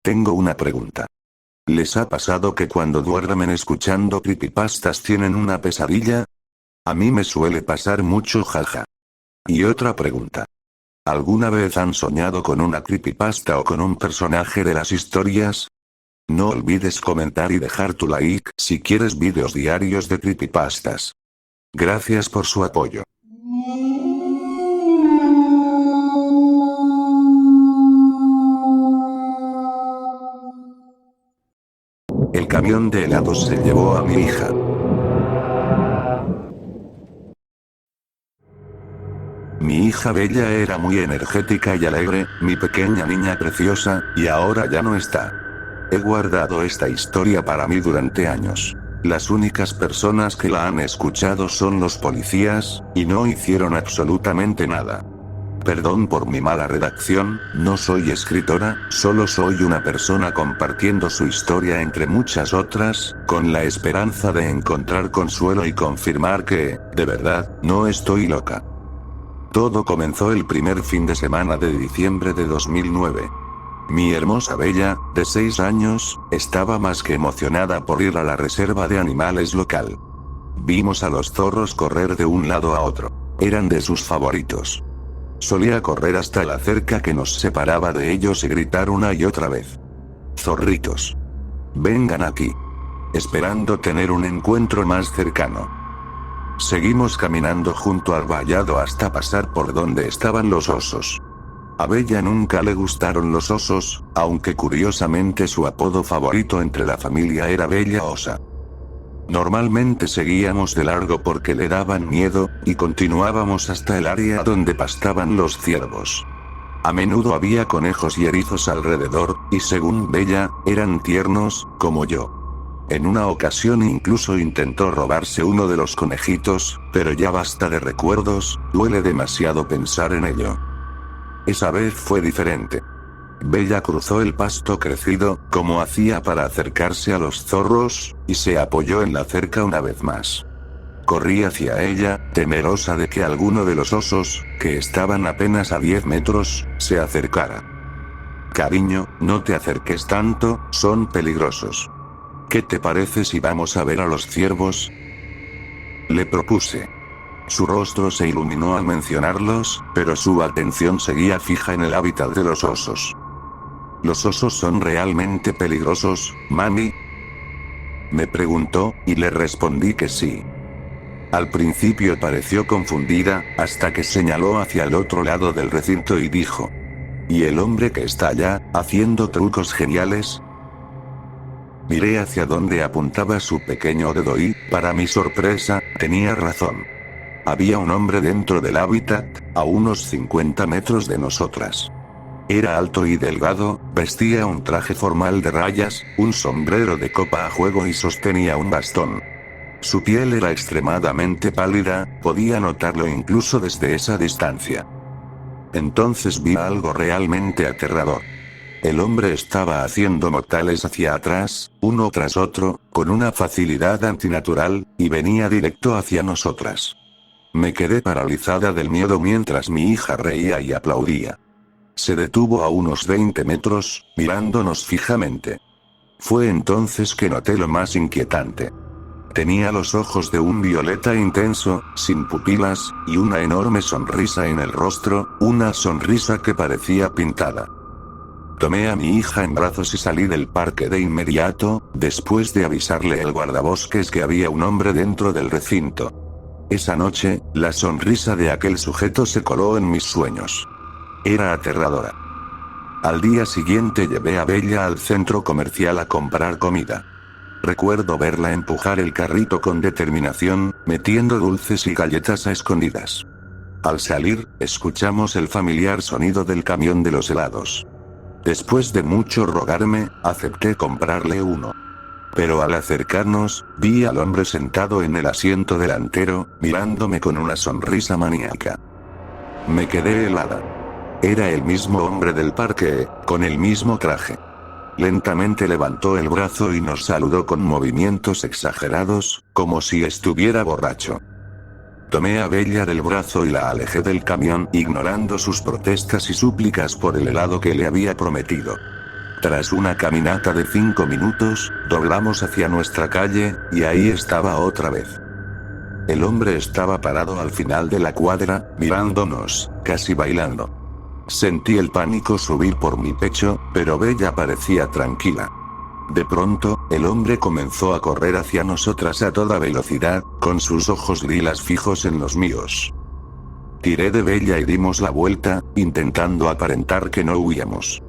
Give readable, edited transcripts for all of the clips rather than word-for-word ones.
Tengo una pregunta. ¿Les ha pasado que cuando duermen escuchando creepypastas tienen una pesadilla? A mí me suele pasar mucho, jaja. Y otra pregunta. ¿Alguna vez han soñado con una creepypasta o con un personaje de las historias? No olvides comentar y dejar tu like si quieres vídeos diarios de creepypastas. Gracias por su apoyo. El camión de helados se llevó a mi hija. Mi hija Bella era muy energética y alegre, mi pequeña niña preciosa, y ahora ya no está. He guardado esta historia para mí durante años. Las únicas personas que la han escuchado son los policías, y no hicieron absolutamente nada. Perdón por mi mala redacción, no soy escritora, solo soy una persona compartiendo su historia entre muchas otras, con la esperanza de encontrar consuelo y confirmar que, de verdad, no estoy loca. Todo comenzó el primer fin de semana de diciembre de 2009. Mi hermosa Bella, de 6 años, estaba más que emocionada por ir a la reserva de animales local. Vimos a los zorros correr de un lado a otro. Eran de sus favoritos. Solía correr hasta la cerca que nos separaba de ellos y gritar una y otra vez: «Zorritos, vengan aquí», esperando tener un encuentro más cercano. Seguimos caminando junto al vallado hasta pasar por donde estaban los osos. A Bella nunca le gustaron los osos, aunque curiosamente su apodo favorito entre la familia era Bella Osa. Normalmente seguíamos de largo porque le daban miedo, y continuábamos hasta el área donde pastaban los ciervos. A menudo había conejos y erizos alrededor, y según Bella, eran tiernos, como yo. En una ocasión incluso intentó robarse uno de los conejitos, pero ya basta de recuerdos, duele demasiado pensar en ello. Esa vez fue diferente. Bella cruzó el pasto crecido, como hacía para acercarse a los zorros, y se apoyó en la cerca una vez más. Corrí hacia ella, temerosa de que alguno de los osos, que estaban apenas a 10 metros, se acercara. «Cariño, no te acerques tanto, son peligrosos. ¿Qué te parece si vamos a ver a los ciervos?», le propuse. Su rostro se iluminó al mencionarlos, pero su atención seguía fija en el hábitat de los osos. «¿Los osos son realmente peligrosos, mami?», me preguntó, y le respondí que sí. Al principio pareció confundida, hasta que señaló hacia el otro lado del recinto y dijo: «¿Y el hombre que está allá, haciendo trucos geniales?». Miré hacia donde apuntaba su pequeño dedo y, para mi sorpresa, tenía razón. Había un hombre dentro del hábitat, a unos 50 metros de nosotras. Era alto y delgado, vestía un traje formal de rayas, un sombrero de copa a juego y sostenía un bastón. Su piel era extremadamente pálida, podía notarlo incluso desde esa distancia. Entonces vi algo realmente aterrador. El hombre estaba haciendo mortales hacia atrás, uno tras otro, con una facilidad antinatural, y venía directo hacia nosotras. Me quedé paralizada del miedo mientras mi hija reía y aplaudía. Se detuvo a unos 20 metros, mirándonos fijamente. Fue entonces que noté lo más inquietante. Tenía los ojos de un violeta intenso, sin pupilas, y una enorme sonrisa en el rostro, una sonrisa que parecía pintada. Tomé a mi hija en brazos y salí del parque de inmediato, después de avisarle al guardabosques que había un hombre dentro del recinto. Esa noche, la sonrisa de aquel sujeto se coló en mis sueños. Era aterradora. Al día siguiente llevé a Bella al centro comercial a comprar comida. Recuerdo verla empujar el carrito con determinación, metiendo dulces y galletas a escondidas. Al salir, escuchamos el familiar sonido del camión de los helados. Después de mucho rogarme, acepté comprarle uno. Pero al acercarnos, vi al hombre sentado en el asiento delantero, mirándome con una sonrisa maníaca. Me quedé helada. Era el mismo hombre del parque, con el mismo traje. Lentamente levantó el brazo y nos saludó con movimientos exagerados, como si estuviera borracho. Tomé a Bella del brazo y la alejé del camión, ignorando sus protestas y súplicas por el helado que le había prometido. Tras una caminata de 5 minutos, doblamos hacia nuestra calle, y ahí estaba otra vez. El hombre estaba parado al final de la cuadra, mirándonos, casi bailando. Sentí el pánico subir por mi pecho, pero Bella parecía tranquila. De pronto, el hombre comenzó a correr hacia nosotras a toda velocidad, con sus ojos lilas fijos en los míos. Tiré de Bella y dimos la vuelta, intentando aparentar que no huíamos.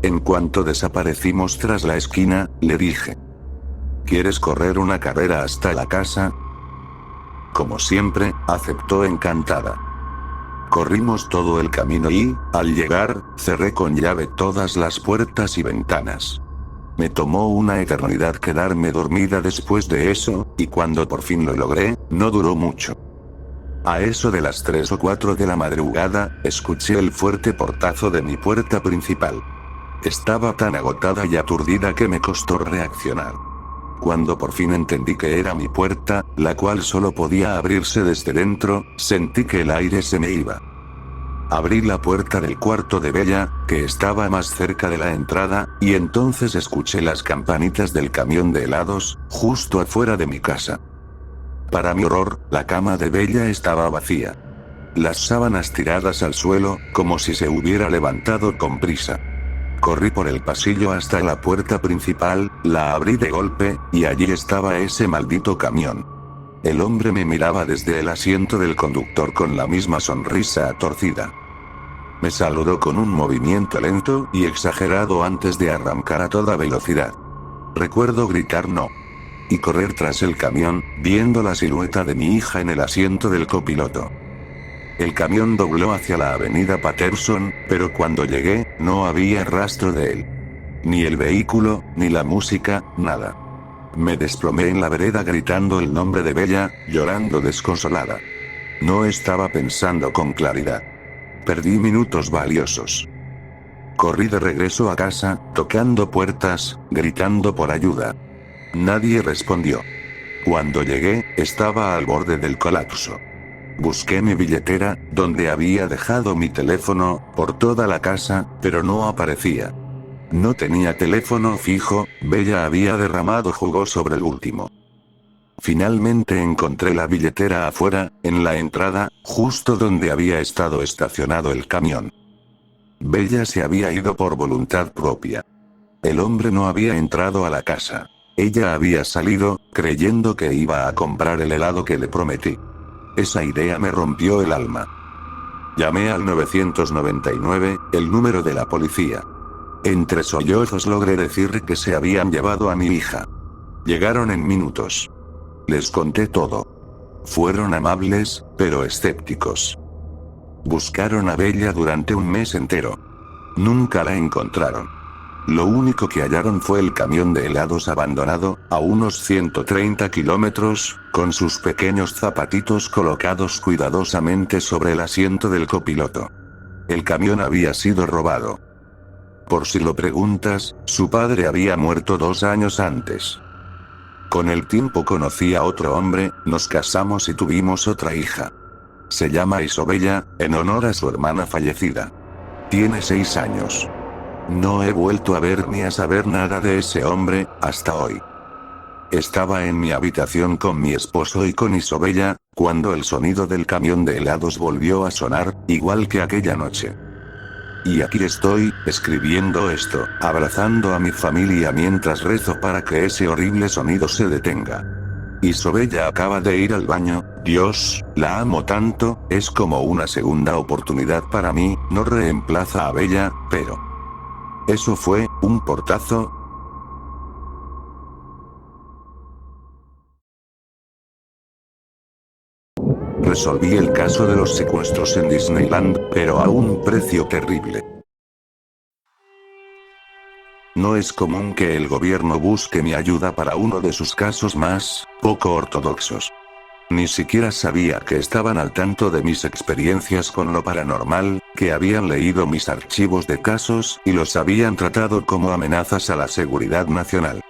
En cuanto desaparecimos tras la esquina, le dije: ¿quieres correr una carrera hasta la casa? Como siempre, aceptó encantada. Corrimos todo el camino y, al llegar, cerré con llave todas las puertas y ventanas. Me tomó una eternidad quedarme dormida después de eso, y cuando por fin lo logré, no duró mucho. A eso de las 3 o 4 de la madrugada, escuché el fuerte portazo de mi puerta principal. Estaba tan agotada y aturdida que me costó reaccionar. Cuando por fin entendí que era mi puerta, la cual solo podía abrirse desde dentro, sentí que el aire se me iba. Abrí la puerta del cuarto de Bella, que estaba más cerca de la entrada, y entonces escuché las campanitas del camión de helados, justo afuera de mi casa. Para mi horror, la cama de Bella estaba vacía. Las sábanas tiradas al suelo, como si se hubiera levantado con prisa. Corrí por el pasillo hasta la puerta principal, la abrí de golpe, y allí estaba ese maldito camión. El hombre me miraba desde el asiento del conductor con la misma sonrisa torcida. Me saludó con un movimiento lento y exagerado antes de arrancar a toda velocidad. Recuerdo gritar no. Y correr tras el camión, viendo la silueta de mi hija en el asiento del copiloto. El camión dobló hacia la avenida Patterson, pero cuando llegué, no había rastro de él. Ni el vehículo, ni la música, nada. Me desplomé en la vereda gritando el nombre de Bella, llorando desconsolada. No estaba pensando con claridad. Perdí minutos valiosos. Corrí de regreso a casa, tocando puertas, gritando por ayuda. Nadie respondió. Cuando llegué, estaba al borde del colapso. Busqué mi billetera, donde había dejado mi teléfono, por toda la casa, pero no aparecía. No tenía teléfono fijo, Bella había derramado jugo sobre el último. Finalmente encontré la billetera afuera, en la entrada, justo donde había estado estacionado el camión. Bella se había ido por voluntad propia. El hombre no había entrado a la casa. Ella había salido, creyendo que iba a comprar el helado que le prometí. Esa idea me rompió el alma. Llamé al 999, el número de la policía. Entre sollozos logré decir que se habían llevado a mi hija. Llegaron en minutos. Les conté todo. Fueron amables, pero escépticos. Buscaron a Bella durante un mes entero. Nunca la encontraron. Lo único que hallaron fue el camión de helados abandonado, a unos 130 kilómetros, con sus pequeños zapatitos colocados cuidadosamente sobre el asiento del copiloto. El camión había sido robado. Por si lo preguntas, su padre había muerto 2 años antes. Con el tiempo conocí a otro hombre, nos casamos y tuvimos otra hija. Se llama Isobella, en honor a su hermana fallecida. Tiene 6 años. No he vuelto a ver ni a saber nada de ese hombre, hasta hoy. Estaba en mi habitación con mi esposo y con Isobella, cuando el sonido del camión de helados volvió a sonar, igual que aquella noche. Y aquí estoy, escribiendo esto, abrazando a mi familia mientras rezo para que ese horrible sonido se detenga. Isobella acaba de ir al baño, Dios, la amo tanto, es como una segunda oportunidad para mí, no reemplaza a Bella, pero... ¿eso fue un portazo? Resolví el caso de los secuestros en Disneyland, pero a un precio terrible. No es común que el gobierno busque mi ayuda para uno de sus casos más poco ortodoxos. Ni siquiera sabía que estaban al tanto de mis experiencias con lo paranormal, que habían leído mis archivos de casos y los habían tratado como amenazas a la seguridad nacional.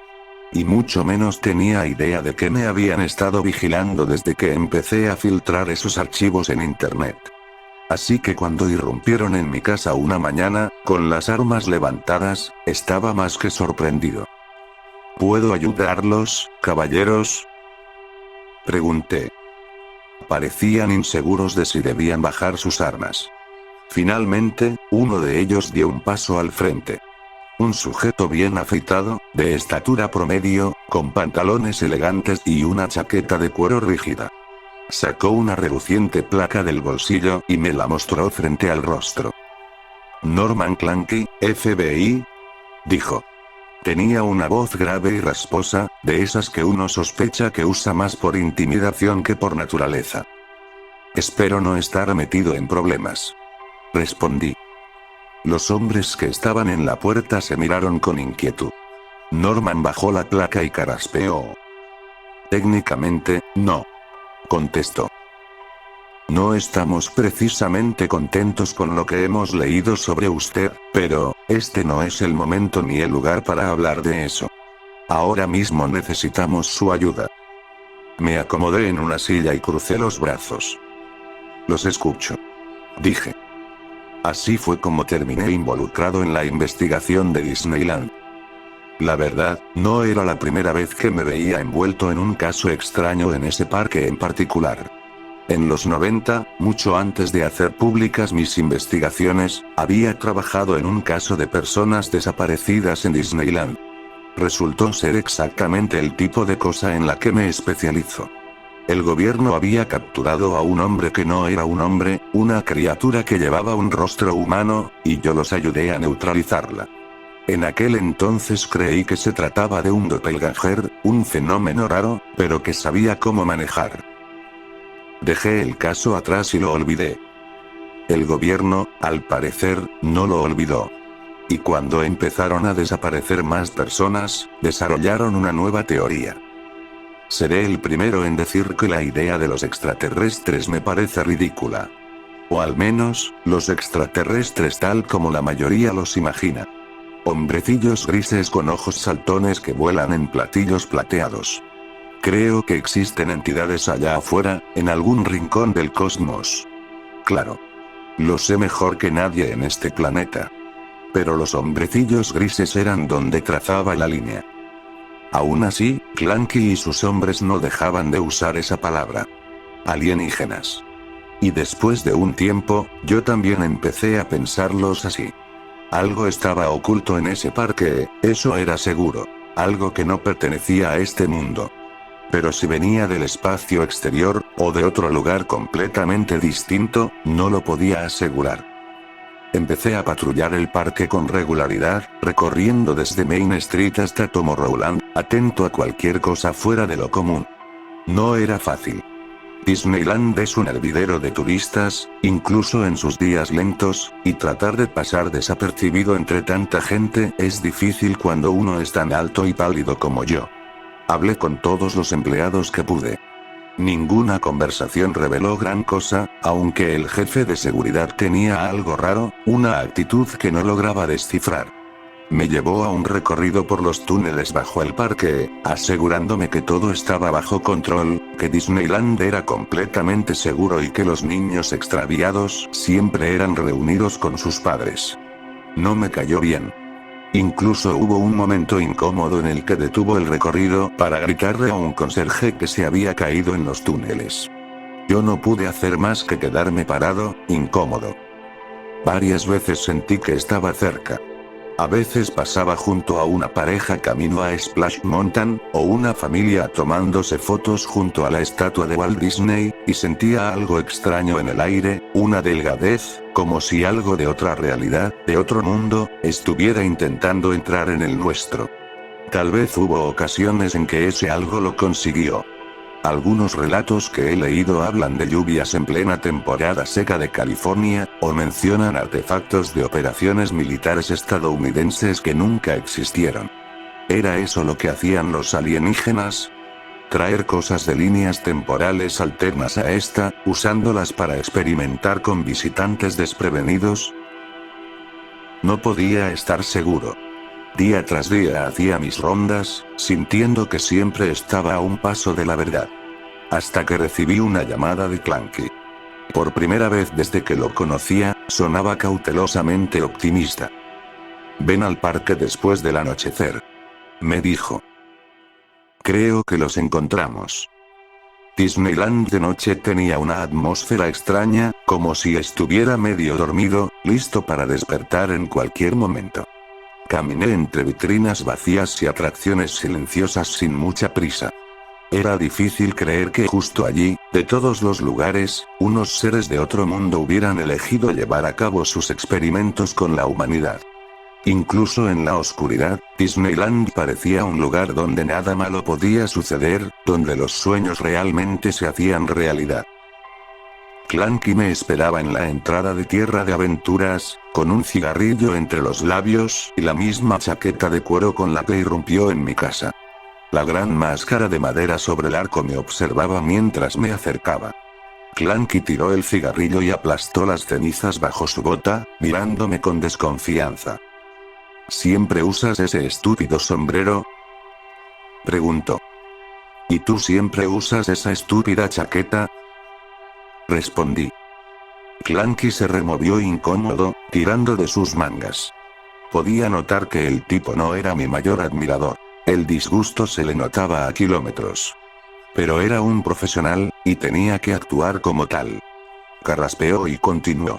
Y mucho menos tenía idea de que me habían estado vigilando desde que empecé a filtrar esos archivos en internet. Así que cuando irrumpieron en mi casa una mañana, con las armas levantadas, estaba más que sorprendido. ¿Puedo ayudarlos, caballeros?, pregunté. Parecían inseguros de si debían bajar sus armas. Finalmente, uno de ellos dio un paso al frente. Un sujeto bien afeitado, de estatura promedio, con pantalones elegantes y una chaqueta de cuero rígida. Sacó una reluciente placa del bolsillo y me la mostró frente al rostro. Norman Clanky, FBI, dijo. Tenía una voz grave y rasposa, de esas que uno sospecha que usa más por intimidación que por naturaleza. Espero no estar metido en problemas, respondí. Los hombres que estaban en la puerta se miraron con inquietud. Norman bajó la placa y carraspeó. Técnicamente, no, contestó. No estamos precisamente contentos con lo que hemos leído sobre usted, pero este no es el momento ni el lugar para hablar de eso. Ahora mismo necesitamos su ayuda. Me acomodé en una silla y crucé los brazos. Los escucho, dije. Así fue como terminé involucrado en la investigación de Disneyland. La verdad, no era la primera vez que me veía envuelto en un caso extraño en ese parque en particular. En los 90, mucho antes de hacer públicas mis investigaciones, había trabajado en un caso de personas desaparecidas en Disneyland. Resultó ser exactamente el tipo de cosa en la que me especializo. El gobierno había capturado a un hombre que no era un hombre, una criatura que llevaba un rostro humano, y yo los ayudé a neutralizarla. En aquel entonces creí que se trataba de un doppelganger, un fenómeno raro, pero que sabía cómo manejar. Dejé el caso atrás y lo olvidé. El gobierno, al parecer, no lo olvidó. Y cuando empezaron a desaparecer más personas, desarrollaron una nueva teoría. Seré el primero en decir que la idea de los extraterrestres me parece ridícula. O al menos, los extraterrestres tal como la mayoría los imagina. Hombrecillos grises con ojos saltones que vuelan en platillos plateados. Creo que existen entidades allá afuera, en algún rincón del cosmos. Claro. Lo sé mejor que nadie en este planeta. Pero los hombrecillos grises eran donde trazaba la línea. Aún así, Clanky y sus hombres no dejaban de usar esa palabra. Alienígenas. Y después de un tiempo, yo también empecé a pensarlos así. Algo estaba oculto en ese parque, eso era seguro. Algo que no pertenecía a este mundo. Pero si venía del espacio exterior, o de otro lugar completamente distinto, no lo podía asegurar. Empecé a patrullar el parque con regularidad, recorriendo desde Main Street hasta Tomorrowland, atento a cualquier cosa fuera de lo común. No era fácil. Disneyland es un hervidero de turistas, incluso en sus días lentos, y tratar de pasar desapercibido entre tanta gente es difícil cuando uno es tan alto y pálido como yo. Hablé con todos los empleados que pude. Ninguna conversación reveló gran cosa, aunque el jefe de seguridad tenía algo raro, una actitud que no lograba descifrar. Me llevó a un recorrido por los túneles bajo el parque, asegurándome que todo estaba bajo control, que Disneyland era completamente seguro y que los niños extraviados siempre eran reunidos con sus padres. No me cayó bien. Incluso hubo un momento incómodo en el que detuvo el recorrido para gritarle a un conserje que se había caído en los túneles. Yo no pude hacer más que quedarme parado, incómodo. Varias veces sentí que estaba cerca. A veces pasaba junto a una pareja camino a Splash Mountain, o una familia tomándose fotos junto a la estatua de Walt Disney, y sentía algo extraño en el aire, una delgadez, como si algo de otra realidad, de otro mundo, estuviera intentando entrar en el nuestro. Tal vez hubo ocasiones en que ese algo lo consiguió. Algunos relatos que he leído hablan de lluvias en plena temporada seca de California, o mencionan artefactos de operaciones militares estadounidenses que nunca existieron. ¿Era eso lo que hacían los alienígenas? Traer cosas de líneas temporales alternas a esta, usándolas para experimentar con visitantes desprevenidos. No podía estar seguro. Día tras día hacía mis rondas, sintiendo que siempre estaba a un paso de la verdad. Hasta que recibí una llamada de Clanky. Por primera vez desde que lo conocía, sonaba cautelosamente optimista. Ven al parque después del anochecer. Me dijo. Creo que los encontramos. Disneyland de noche tenía una atmósfera extraña, como si estuviera medio dormido, listo para despertar en cualquier momento. Caminé entre vitrinas vacías y atracciones silenciosas sin mucha prisa. Era difícil creer que justo allí, de todos los lugares, unos seres de otro mundo hubieran elegido llevar a cabo sus experimentos con la humanidad. Incluso en la oscuridad, Disneyland parecía un lugar donde nada malo podía suceder, donde los sueños realmente se hacían realidad. Clanky me esperaba en la entrada de Tierra de Aventuras, con un cigarrillo entre los labios y la misma chaqueta de cuero con la que irrumpió en mi casa. La gran máscara de madera sobre el arco me observaba mientras me acercaba. Clanky tiró el cigarrillo y aplastó las cenizas bajo su bota, mirándome con desconfianza. ¿Siempre usas ese estúpido sombrero?, preguntó. ¿Y tú siempre usas esa estúpida chaqueta?, respondí. Clanky se removió incómodo, tirando de sus mangas. Podía notar que el tipo no era mi mayor admirador. El disgusto se le notaba a kilómetros. Pero era un profesional, y tenía que actuar como tal. Carraspeó y continuó.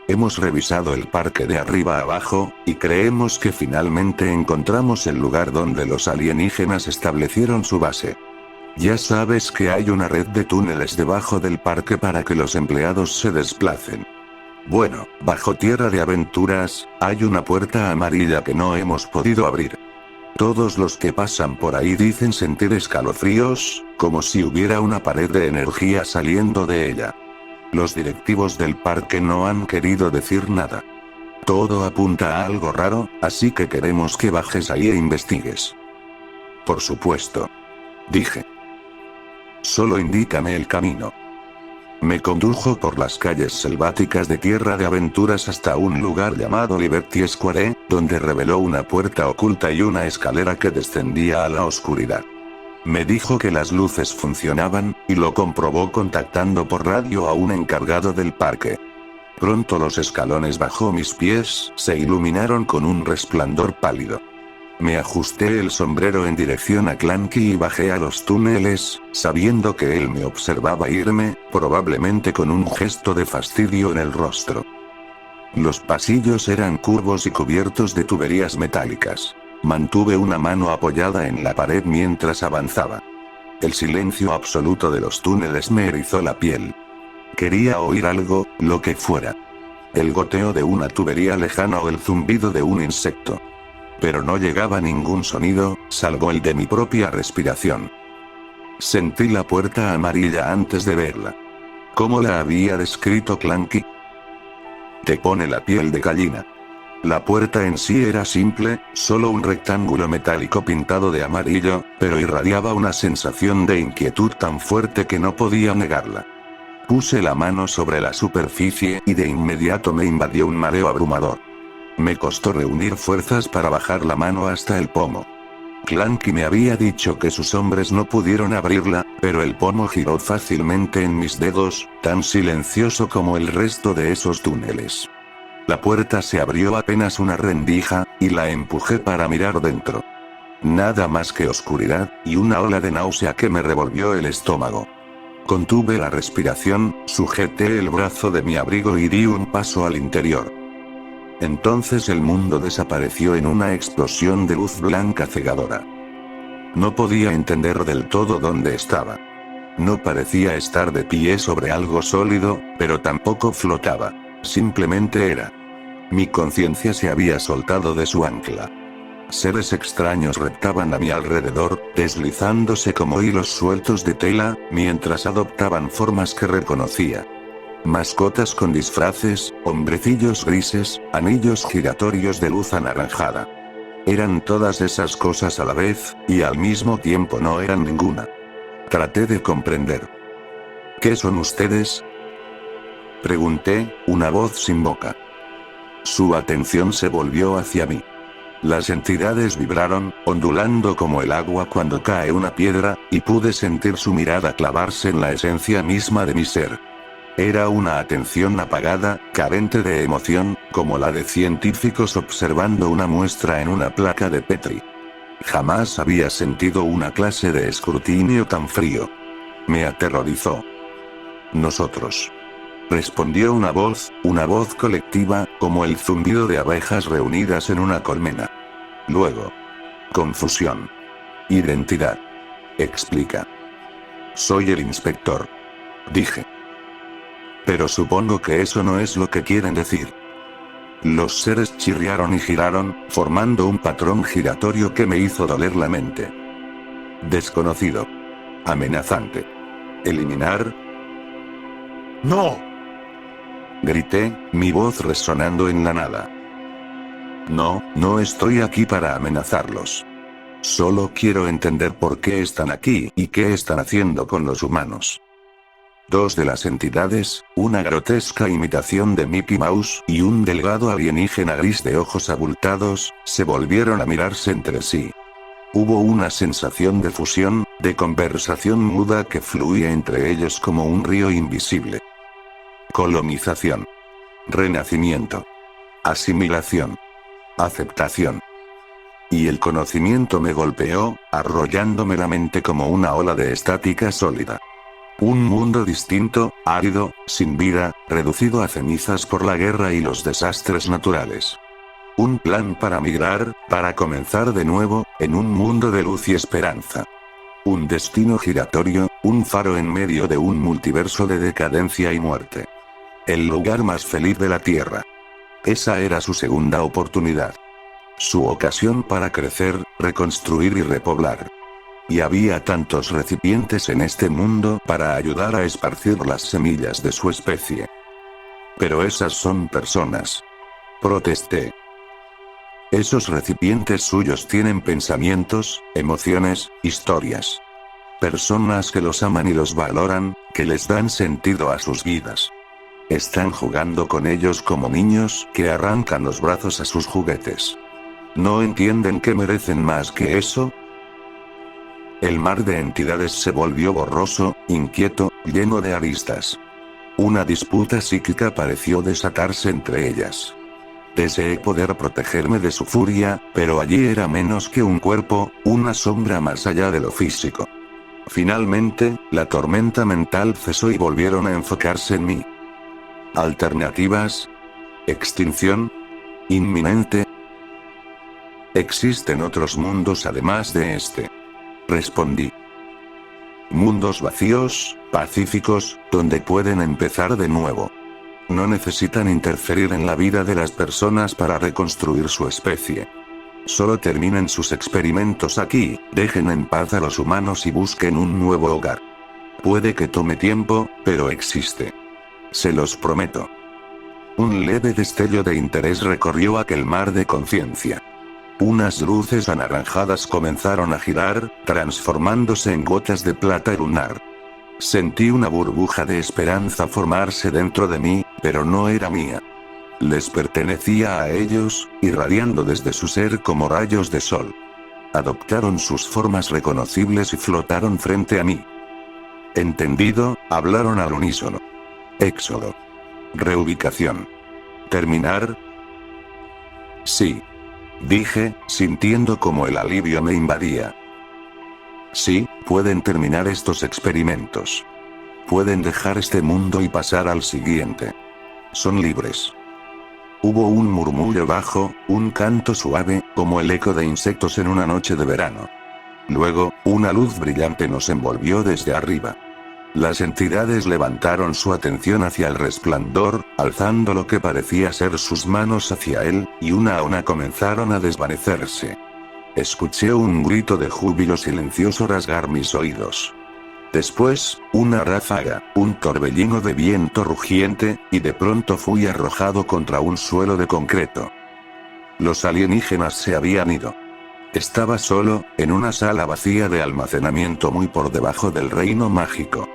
Hemos revisado el parque de arriba abajo, y creemos que finalmente encontramos el lugar donde los alienígenas establecieron su base. Ya sabes que hay una red de túneles debajo del parque para que los empleados se desplacen. Bueno, bajo Tierra de Aventuras, hay una puerta amarilla que no hemos podido abrir. Todos los que pasan por ahí dicen sentir escalofríos, como si hubiera una pared de energía saliendo de ella. Los directivos del parque no han querido decir nada. Todo apunta a algo raro, así que queremos que bajes ahí e investigues. Por supuesto, dije. Solo indícame el camino. Me condujo por las calles selváticas de Tierra de Aventuras hasta un lugar llamado Liberty Square, donde reveló una puerta oculta y una escalera que descendía a la oscuridad. Me dijo que las luces funcionaban, y lo comprobó contactando por radio a un encargado del parque. Pronto los escalones bajo mis pies se iluminaron con un resplandor pálido. Me ajusté el sombrero en dirección a Clanky y bajé a los túneles, sabiendo que él me observaba irme, probablemente con un gesto de fastidio en el rostro. Los pasillos eran curvos y cubiertos de tuberías metálicas. Mantuve una mano apoyada en la pared mientras avanzaba. El silencio absoluto de los túneles me erizó la piel. Quería oír algo, lo que fuera. El goteo de una tubería lejana o el zumbido de un insecto. Pero no llegaba ningún sonido, salvo el de mi propia respiración. Sentí la puerta amarilla antes de verla. ¿Cómo la había descrito Clanky? Te pone la piel de gallina. La puerta en sí era simple, solo un rectángulo metálico pintado de amarillo, pero irradiaba una sensación de inquietud tan fuerte que no podía negarla. Puse la mano sobre la superficie y de inmediato me invadió un mareo abrumador. Me costó reunir fuerzas para bajar la mano hasta el pomo. Clanky me había dicho que sus hombres no pudieron abrirla, pero el pomo giró fácilmente en mis dedos, tan silencioso como el resto de esos túneles. La puerta se abrió apenas una rendija, y la empujé para mirar dentro. Nada más que oscuridad, y una ola de náusea que me revolvió el estómago. Contuve la respiración, sujeté el brazo de mi abrigo y di un paso al interior. Entonces el mundo desapareció en una explosión de luz blanca cegadora. No podía entender del todo dónde estaba. No parecía estar de pie sobre algo sólido, pero tampoco flotaba. Simplemente era. Mi conciencia se había soltado de su ancla. Seres extraños reptaban a mi alrededor, deslizándose como hilos sueltos de tela, mientras adoptaban formas que reconocía. Mascotas con disfraces, hombrecillos grises, anillos giratorios de luz anaranjada. Eran todas esas cosas a la vez, y al mismo tiempo no eran ninguna. Traté de comprender. ¿Qué son ustedes?, pregunté, una voz sin boca. Su atención se volvió hacia mí. Las entidades vibraron, ondulando como el agua cuando cae una piedra, y pude sentir su mirada clavarse en la esencia misma de mi ser. Era una atención apagada, carente de emoción, como la de científicos observando una muestra en una placa de Petri. Jamás había sentido una clase de escrutinio tan frío. Me aterrorizó. Nosotros. Respondió una voz colectiva, como el zumbido de abejas reunidas en una colmena. Luego. Confusión. Identidad. Explica. Soy el inspector. Dije. Pero supongo que eso no es lo que quieren decir. Los seres chirriaron y giraron, formando un patrón giratorio que me hizo doler la mente. Desconocido. Amenazante. Eliminar. ¡No! Grité, mi voz resonando en la nada. No estoy aquí para amenazarlos. Solo quiero entender por qué están aquí y qué están haciendo con los humanos. Dos de las entidades, una grotesca imitación de Mickey Mouse y un delgado alienígena gris de ojos abultados, se volvieron a mirarse entre sí. Hubo una sensación de fusión, de conversación muda que fluía entre ellos como un río invisible. Colonización. Renacimiento. Asimilación. Aceptación. Y el conocimiento me golpeó, arrollándome la mente como una ola de estática sólida. Un mundo distinto, árido, sin vida, reducido a cenizas por la guerra y los desastres naturales. Un plan para migrar, para comenzar de nuevo, en un mundo de luz y esperanza. Un destino giratorio, un faro en medio de un multiverso de decadencia y muerte. El lugar más feliz de la Tierra. Esa era su segunda oportunidad. Su ocasión para crecer, reconstruir y repoblar. Y había tantos recipientes en este mundo para ayudar a esparcir las semillas de su especie. Pero esas son personas. Protesté. Esos recipientes suyos tienen pensamientos, emociones, historias. Personas que los aman y los valoran, que les dan sentido a sus vidas. Están jugando con ellos como niños que arrancan los brazos a sus juguetes. ¿No entienden que merecen más que eso? El mar de entidades se volvió borroso, inquieto, lleno de aristas. Una disputa psíquica pareció desatarse entre ellas. Deseé poder protegerme de su furia, pero allí era menos que un cuerpo, una sombra más allá de lo físico. Finalmente, la tormenta mental cesó y volvieron a enfocarse en mí. ¿Alternativas? ¿Extinción? ¿Inminente? Existen otros mundos además de este. Respondí. Mundos vacíos, pacíficos, donde pueden empezar de nuevo. No necesitan interferir en la vida de las personas para reconstruir su especie. Solo terminen sus experimentos aquí, dejen en paz a los humanos y busquen un nuevo hogar. Puede que tome tiempo, pero existe. Se los prometo. Un leve destello de interés recorrió aquel mar de conciencia. Unas luces anaranjadas comenzaron a girar, transformándose en gotas de plata lunar. Sentí una burbuja de esperanza formarse dentro de mí, pero no era mía. Les pertenecía a ellos, irradiando desde su ser como rayos de sol. Adoptaron sus formas reconocibles y flotaron frente a mí. Entendido, hablaron al unísono. Éxodo. Reubicación. ¿Terminar? Sí. Dije, sintiendo como el alivio me invadía. Sí, pueden terminar estos experimentos. Pueden dejar este mundo y pasar al siguiente. Son libres. Hubo un murmullo bajo, un canto suave, como el eco de insectos en una noche de verano. Luego, una luz brillante nos envolvió desde arriba. Las entidades levantaron su atención hacia el resplandor, alzando lo que parecía ser sus manos hacia él, y una a una comenzaron a desvanecerse. Escuché un grito de júbilo silencioso rasgar mis oídos. Después, una ráfaga, un torbellino de viento rugiente, y de pronto fui arrojado contra un suelo de concreto. Los alienígenas se habían ido. Estaba solo, en una sala vacía de almacenamiento muy por debajo del reino mágico.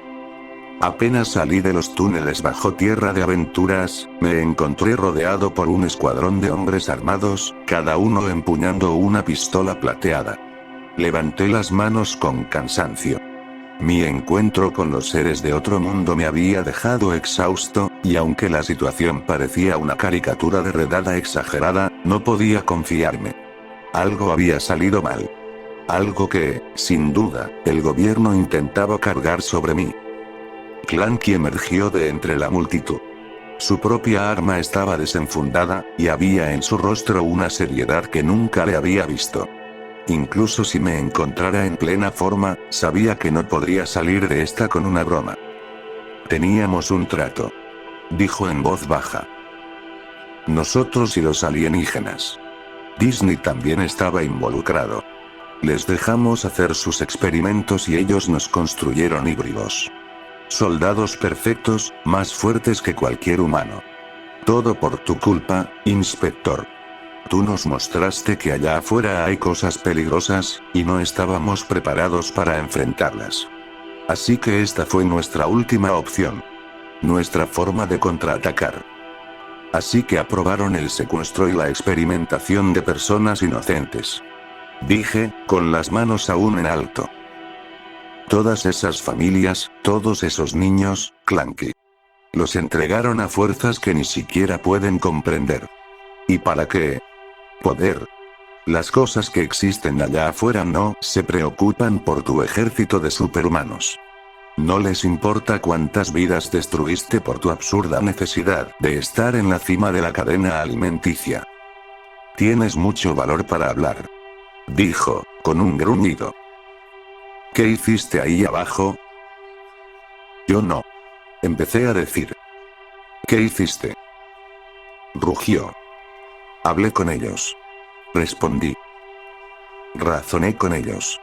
Apenas salí de los túneles bajo tierra de aventuras, me encontré rodeado por un escuadrón de hombres armados, cada uno empuñando una pistola plateada. Levanté las manos con cansancio. Mi encuentro con los seres de otro mundo me había dejado exhausto, y aunque la situación parecía una caricatura de redada exagerada, no podía confiarme. Algo había salido mal. Algo que, sin duda, el gobierno intentaba cargar sobre mí. Clanky emergió de entre la multitud. Su propia arma estaba desenfundada, y había en su rostro una seriedad que nunca le había visto. Incluso si me encontrara en plena forma, sabía que no podría salir de esta con una broma. Teníamos un trato. Dijo en voz baja. Nosotros y los alienígenas. Disney también estaba involucrado. Les dejamos hacer sus experimentos y ellos nos construyeron híbridos. Soldados perfectos, más fuertes que cualquier humano. Todo por tu culpa, inspector. Tú nos mostraste que allá afuera hay cosas peligrosas, y no estábamos preparados para enfrentarlas. Así que esta fue nuestra última opción. Nuestra forma de contraatacar. Así que aprobaron el secuestro y la experimentación de personas inocentes. Dije, con las manos aún en alto. Todas esas familias, todos esos niños, Clanky. Los entregaron a fuerzas que ni siquiera pueden comprender. ¿Y para qué? Poder. Las cosas que existen allá afuera no se preocupan por tu ejército de superhumanos. No les importa cuántas vidas destruiste por tu absurda necesidad de estar en la cima de la cadena alimenticia. Tienes mucho valor para hablar. Dijo, con un gruñido. ¿Qué hiciste ahí abajo? Yo no. Empecé a decir. ¿Qué hiciste? Rugió. Hablé con ellos. Respondí. Razoné con ellos.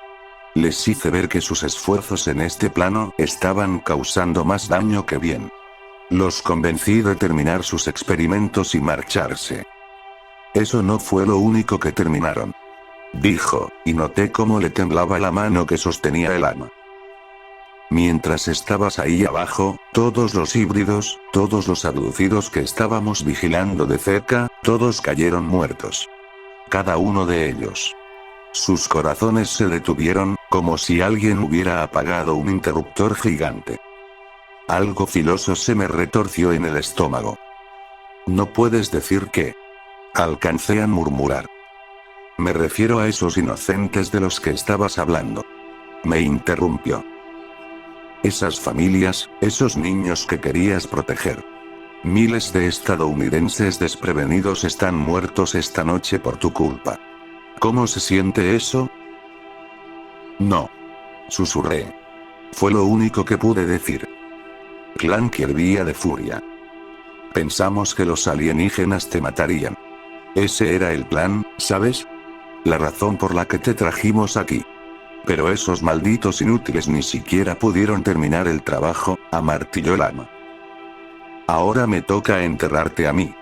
Les hice ver que sus esfuerzos en este plano estaban causando más daño que bien. Los convencí de terminar sus experimentos y marcharse. Eso no fue lo único que terminaron. Dijo, y noté cómo le temblaba la mano que sostenía el arma. Mientras estabas ahí abajo, todos los híbridos, todos los abducidos que estábamos vigilando de cerca, todos cayeron muertos. Cada uno de ellos. Sus corazones se detuvieron, como si alguien hubiera apagado un interruptor gigante. Algo filoso se me retorció en el estómago. No puedes decir que. Alcancé a murmurar. Me refiero a esos inocentes de los que estabas hablando. Me interrumpió. Esas familias, esos niños que querías proteger. Miles de estadounidenses desprevenidos están muertos esta noche por tu culpa. ¿Cómo se siente eso? No. Susurré. Fue lo único que pude decir. Clanky hervía de furia. Pensamos que los alienígenas te matarían. Ese era el plan, ¿sabes? La razón por la que te trajimos aquí. Pero esos malditos inútiles ni siquiera pudieron terminar el trabajo, amartilló el ama. Ahora me toca enterrarte a mí.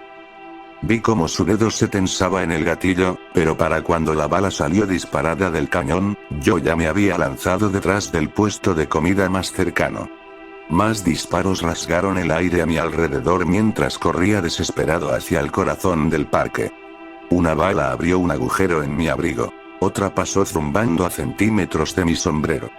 Vi cómo su dedo se tensaba en el gatillo, pero para cuando la bala salió disparada del cañón, yo ya me había lanzado detrás del puesto de comida más cercano. Más disparos rasgaron el aire a mi alrededor mientras corría desesperado hacia el corazón del parque. Una bala abrió un agujero en mi abrigo. Otra pasó zumbando a centímetros de mi sombrero.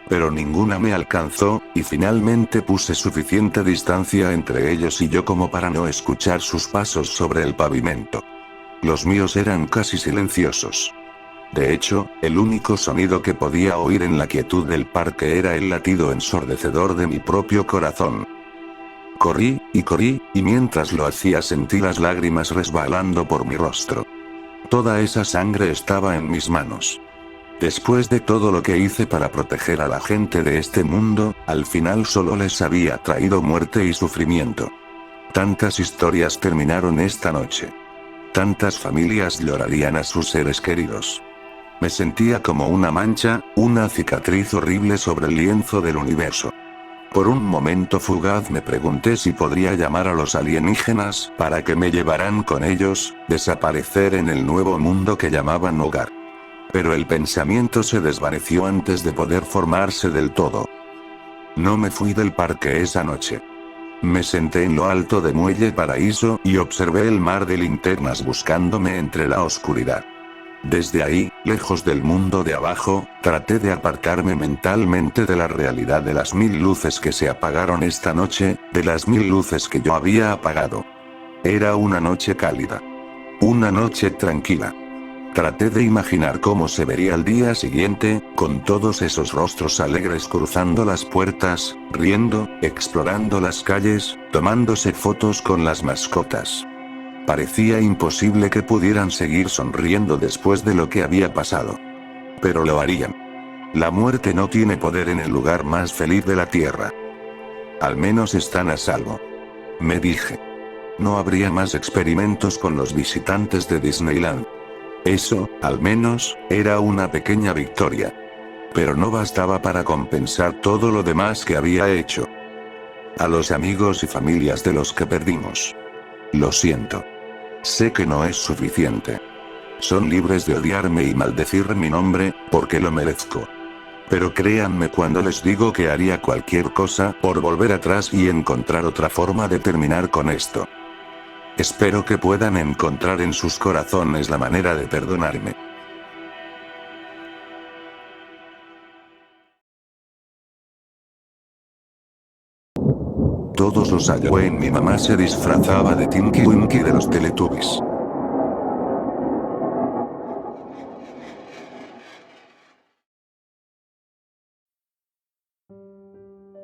Pero ninguna me alcanzó, y finalmente puse suficiente distancia entre ellos y yo como para no escuchar sus pasos sobre el pavimento. Los míos eran casi silenciosos. De hecho, el único sonido que podía oír en la quietud del parque era el latido ensordecedor de mi propio corazón. Corrí, y mientras lo hacía sentí las lágrimas resbalando por mi rostro. Toda esa sangre estaba en mis manos. Después de todo lo que hice para proteger a la gente de este mundo, al final solo les había traído muerte y sufrimiento. Tantas historias terminaron esta noche. Tantas familias llorarían a sus seres queridos. Me sentía como una mancha, una cicatriz horrible sobre el lienzo del universo. Por un momento fugaz me pregunté si podría llamar a los alienígenas para que me llevaran con ellos, desaparecer en el nuevo mundo que llamaban hogar. Pero el pensamiento se desvaneció antes de poder formarse del todo. No me fui del parque esa noche. Me senté en lo alto de Muelle Paraíso y observé el mar de linternas buscándome entre la oscuridad. Desde ahí, lejos del mundo de abajo, traté de apartarme mentalmente de la realidad de las 1000 luces que se apagaron esta noche, de las 1000 luces que yo había apagado. Era una noche cálida. Una noche tranquila. Traté de imaginar cómo se vería al día siguiente, con todos esos rostros alegres cruzando las puertas, riendo, explorando las calles, tomándose fotos con las mascotas. Parecía imposible que pudieran seguir sonriendo después de lo que había pasado. Pero lo harían. La muerte no tiene poder en el lugar más feliz de la Tierra. Al menos están a salvo. Me dije. No habría más experimentos con los visitantes de Disneyland. Eso, al menos, era una pequeña victoria. Pero no bastaba para compensar todo lo demás que había hecho. A los amigos y familias de los que perdimos. Lo siento. Sé que no es suficiente. Son libres de odiarme y maldecir mi nombre, porque lo merezco. Pero créanme cuando les digo que haría cualquier cosa por volver atrás y encontrar otra forma de terminar con esto. Espero que puedan encontrar en sus corazones la manera de perdonarme. Todos los Halloween mi mamá se disfrazaba de Tinky Winky de los Teletubbies.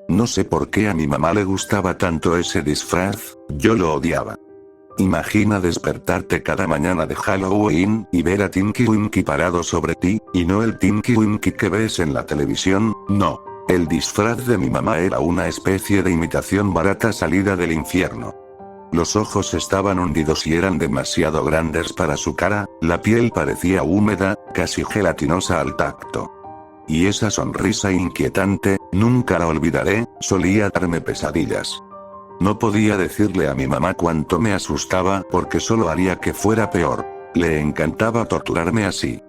No sé por qué a mi mamá le gustaba tanto ese disfraz, yo lo odiaba. Imagina despertarte cada mañana de Halloween y ver a Tinky Winky parado sobre ti, y no el Tinky Winky que ves en la televisión, no. El disfraz de mi mamá era una especie de imitación barata salida del infierno. Los ojos estaban hundidos y eran demasiado grandes para su cara, la piel parecía húmeda, casi gelatinosa al tacto. Y esa sonrisa inquietante, nunca la olvidaré, solía darme pesadillas. No podía decirle a mi mamá cuánto me asustaba porque solo haría que fuera peor. Le encantaba torturarme así.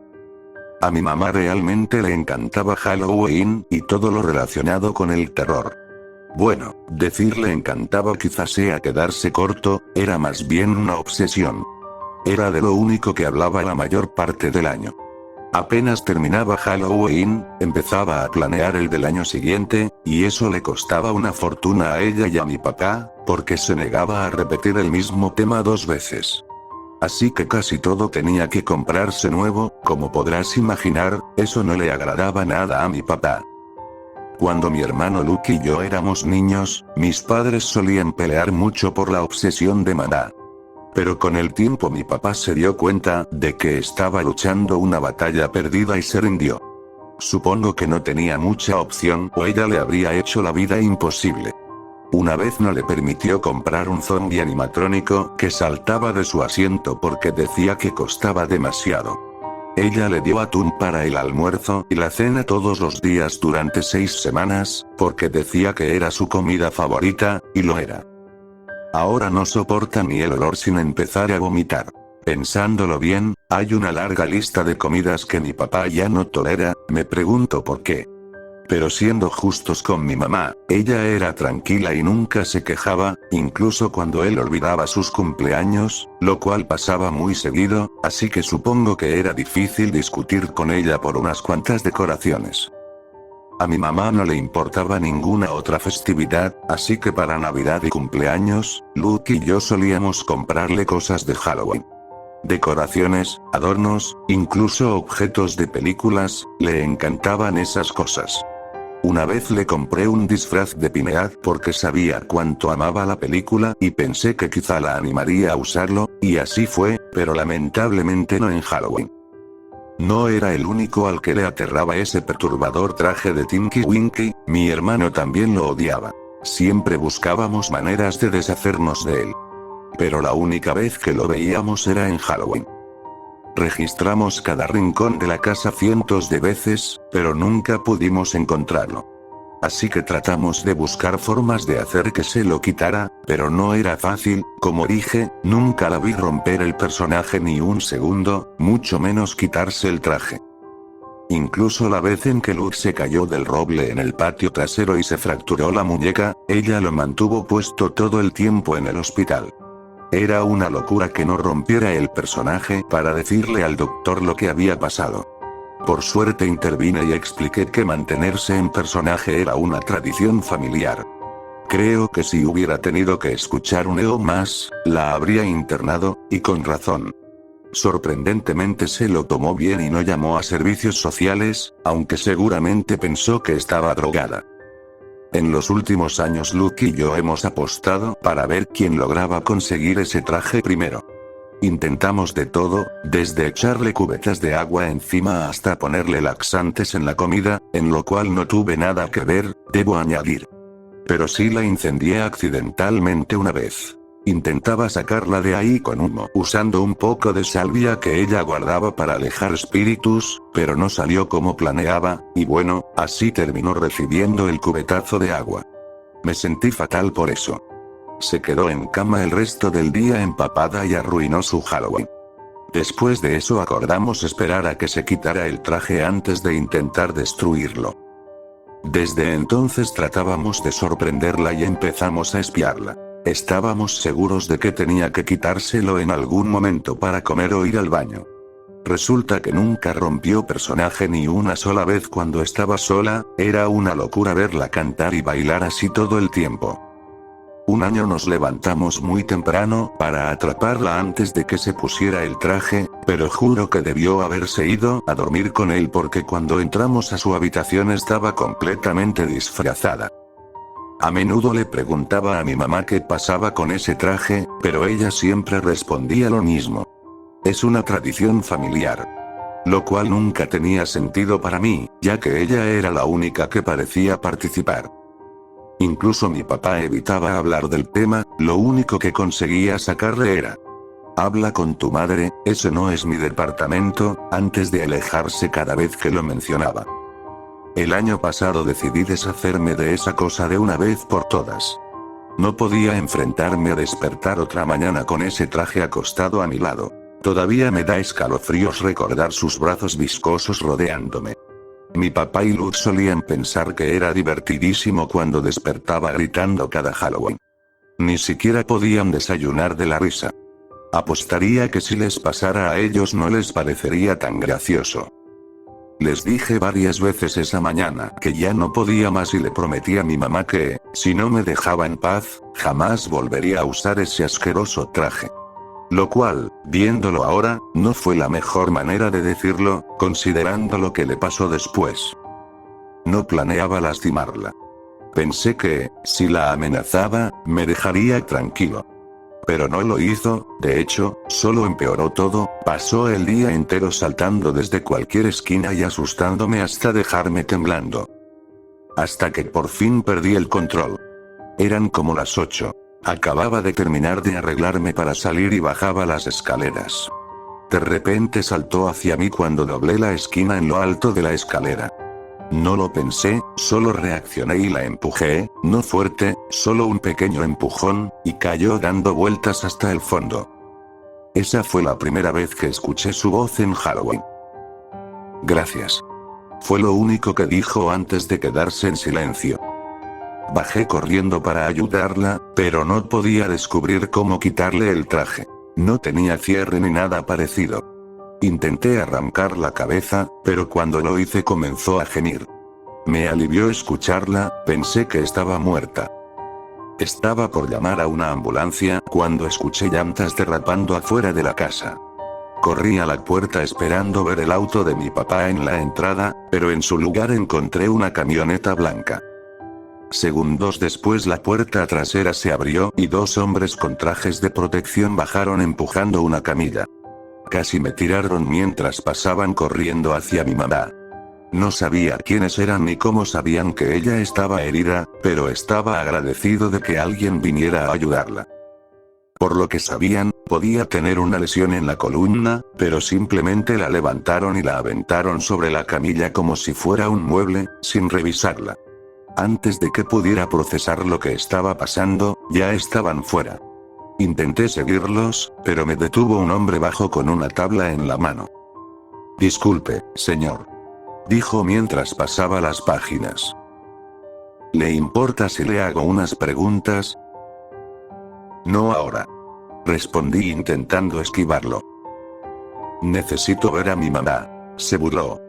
A mi mamá realmente le encantaba Halloween y todo lo relacionado con el terror. Bueno, decirle encantaba quizás sea quedarse corto, era más bien una obsesión. Era de lo único que hablaba la mayor parte del año. Apenas terminaba Halloween, empezaba a planear el del año siguiente, y eso le costaba una fortuna a ella y a mi papá, porque se negaba a repetir el mismo tema 2 veces. Así que casi todo tenía que comprarse nuevo, como podrás imaginar, eso no le agradaba nada a mi papá. Cuando mi hermano Luke y yo éramos niños, mis padres solían pelear mucho por la obsesión de mamá. Pero con el tiempo mi papá se dio cuenta de que estaba luchando una batalla perdida y se rindió. Supongo que no tenía mucha opción o ella le habría hecho la vida imposible. Una vez no le permitió comprar un zombie animatrónico que saltaba de su asiento porque decía que costaba demasiado. Ella le dio atún para el almuerzo y la cena todos los días durante 6 semanas, porque decía que era su comida favorita, y lo era. Ahora no soporta ni el olor sin empezar a vomitar. Pensándolo bien, hay una larga lista de comidas que mi papá ya no tolera, me pregunto por qué. Pero siendo justos con mi mamá, ella era tranquila y nunca se quejaba, incluso cuando él olvidaba sus cumpleaños, lo cual pasaba muy seguido, así que supongo que era difícil discutir con ella por unas cuantas decoraciones. A mi mamá no le importaba ninguna otra festividad, así que para Navidad y cumpleaños, Luke y yo solíamos comprarle cosas de Halloween. Decoraciones, adornos, incluso objetos de películas, le encantaban esas cosas. Una vez le compré un disfraz de Pinead porque sabía cuánto amaba la película y pensé que quizá la animaría a usarlo, y así fue, pero lamentablemente no en Halloween. No era el único al que le aterraba ese perturbador traje de Tinky Winky, mi hermano también lo odiaba. Siempre buscábamos maneras de deshacernos de él. Pero la única vez que lo veíamos era en Halloween. Registramos cada rincón de la casa cientos de veces, pero nunca pudimos encontrarlo. Así que tratamos de buscar formas de hacer que se lo quitara, pero no era fácil, como dije, nunca la vi romper el personaje ni un segundo, mucho menos quitarse el traje. Incluso la vez en que Luke se cayó del roble en el patio trasero y se fracturó la muñeca, ella lo mantuvo puesto todo el tiempo en el hospital. Era una locura que no rompiera el personaje para decirle al doctor lo que había pasado. Por suerte intervine y expliqué que mantenerse en personaje era una tradición familiar. Creo que si hubiera tenido que escuchar un EO más, la habría internado, y con razón. Sorprendentemente se lo tomó bien y no llamó a servicios sociales, aunque seguramente pensó que estaba drogada. En los últimos años Luke y yo hemos apostado para ver quién lograba conseguir ese traje primero. Intentamos de todo, desde echarle cubetas de agua encima hasta ponerle laxantes en la comida, en lo cual no tuve nada que ver, debo añadir. Pero sí la incendié accidentalmente una vez. Intentaba sacarla de ahí con humo, usando un poco de salvia que ella guardaba para alejar espíritus, pero no salió como planeaba, y bueno, así terminó recibiendo el cubetazo de agua. Me sentí fatal por eso. Se quedó en cama el resto del día empapada y arruinó su Halloween. Después de eso acordamos esperar a que se quitara el traje antes de intentar destruirlo. Desde entonces tratábamos de sorprenderla y empezamos a espiarla. Estábamos seguros de que tenía que quitárselo en algún momento para comer o ir al baño. Resulta que nunca rompió personaje ni una sola vez cuando estaba sola, era una locura verla cantar y bailar así todo el tiempo. Un año nos levantamos muy temprano para atraparla antes de que se pusiera el traje, pero juro que debió haberse ido a dormir con él porque cuando entramos a su habitación estaba completamente disfrazada. A menudo le preguntaba a mi mamá qué pasaba con ese traje, pero ella siempre respondía lo mismo. Es una tradición familiar. Lo cual nunca tenía sentido para mí, ya que ella era la única que parecía participar. Incluso mi papá evitaba hablar del tema, lo único que conseguía sacarle era: habla con tu madre, ese no es mi departamento, antes de alejarse cada vez que lo mencionaba. El año pasado decidí deshacerme de esa cosa de una vez por todas. No podía enfrentarme a despertar otra mañana con ese traje acostado a mi lado. Todavía me da escalofríos recordar sus brazos viscosos rodeándome. Mi papá y Luke solían pensar que era divertidísimo cuando despertaba gritando cada Halloween. Ni siquiera podían desayunar de la risa. Apostaría que si les pasara a ellos no les parecería tan gracioso. Les dije varias veces esa mañana que ya no podía más y le prometí a mi mamá que, si no me dejaba en paz, jamás volvería a usar ese asqueroso traje. Lo cual, viéndolo ahora, no fue la mejor manera de decirlo, considerando lo que le pasó después. No planeaba lastimarla. Pensé que, si la amenazaba, me dejaría tranquilo. Pero no lo hizo, de hecho, solo empeoró todo, pasó el día entero saltando desde cualquier esquina y asustándome hasta dejarme temblando. Hasta que por fin perdí el control. Eran como las 8. Acababa de terminar de arreglarme para salir y bajaba las escaleras. De repente saltó hacia mí cuando doblé la esquina en lo alto de la escalera. No lo pensé, solo reaccioné y la empujé, no fuerte, solo un pequeño empujón, y cayó dando vueltas hasta el fondo. Esa fue la primera vez que escuché su voz en Halloween. Gracias. Fue lo único que dijo antes de quedarse en silencio. Bajé corriendo para ayudarla, pero no podía descubrir cómo quitarle el traje. No tenía cierre ni nada parecido. Intenté arrancar la cabeza, pero cuando lo hice comenzó a gemir. Me alivió escucharla, pensé que estaba muerta. Estaba por llamar a una ambulancia, cuando escuché llantas derrapando afuera de la casa. Corrí a la puerta esperando ver el auto de mi papá en la entrada, pero en su lugar encontré una camioneta blanca. Segundos después la puerta trasera se abrió y dos hombres con trajes de protección bajaron empujando una camilla. Casi me tiraron mientras pasaban corriendo hacia mi mamá. No sabía quiénes eran ni cómo sabían que ella estaba herida, pero estaba agradecido de que alguien viniera a ayudarla. Por lo que sabían, podía tener una lesión en la columna, pero simplemente la levantaron y la aventaron sobre la camilla como si fuera un mueble, sin revisarla. Antes de que pudiera procesar lo que estaba pasando, ya estaban fuera. Intenté seguirlos, pero me detuvo un hombre bajo con una tabla en la mano. Disculpe, señor. Dijo mientras pasaba las páginas. ¿Le importa si le hago unas preguntas? No ahora. respondí intentando esquivarlo. Necesito ver a mi mamá. Se burló.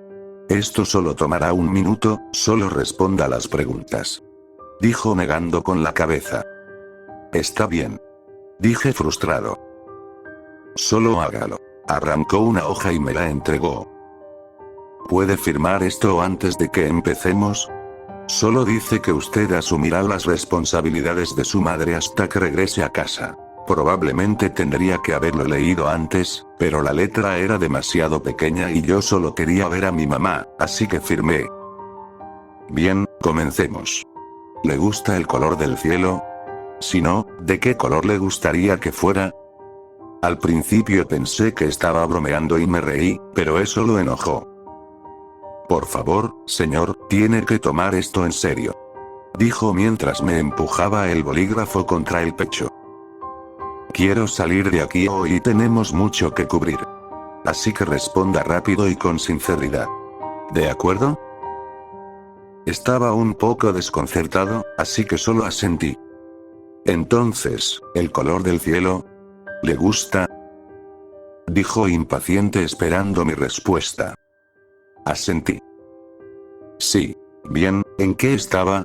Esto solo tomará un minuto, solo responda a las preguntas. Dijo negando con la cabeza. Está bien. Dije frustrado. Solo hágalo. Arrancó una hoja y me la entregó. ¿Puede firmar esto antes de que empecemos? Solo dice que usted asumirá las responsabilidades de su madre hasta que regrese a casa. Probablemente tendría que haberlo leído antes, pero la letra era demasiado pequeña y yo solo quería ver a mi mamá, así que firmé. Bien, comencemos. ¿Le gusta el color del cielo? Si no, ¿de qué color le gustaría que fuera? Al principio pensé que estaba bromeando y me reí, pero eso lo enojó. Por favor, señor, tiene que tomar esto en serio. Dijo mientras me empujaba el bolígrafo contra el pecho. Quiero salir de aquí hoy y tenemos mucho que cubrir. Así que responda rápido y con sinceridad. ¿De acuerdo? Estaba un poco desconcertado, así que solo asentí. Entonces, ¿el color del cielo? ¿Le gusta? Dijo impaciente esperando mi respuesta. Asentí. Sí. Bien, ¿en qué estaba?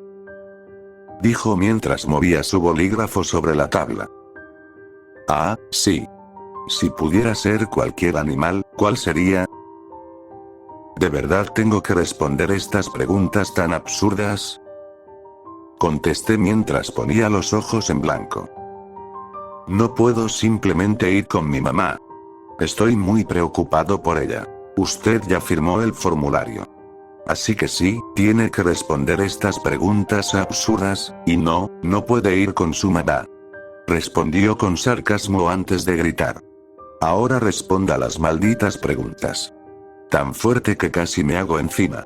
Dijo mientras movía su bolígrafo sobre la tabla. Ah, sí. Si pudiera ser cualquier animal, ¿cuál sería? ¿De verdad tengo que responder estas preguntas tan absurdas? Contesté mientras ponía los ojos en blanco. No puedo simplemente ir con mi mamá. Estoy muy preocupado por ella. Usted ya firmó el formulario. Así que sí, tiene que responder estas preguntas absurdas, y no puede ir con su mamá. Respondió con sarcasmo antes de gritar. Ahora responda las malditas preguntas. Tan fuerte que casi me hago encima.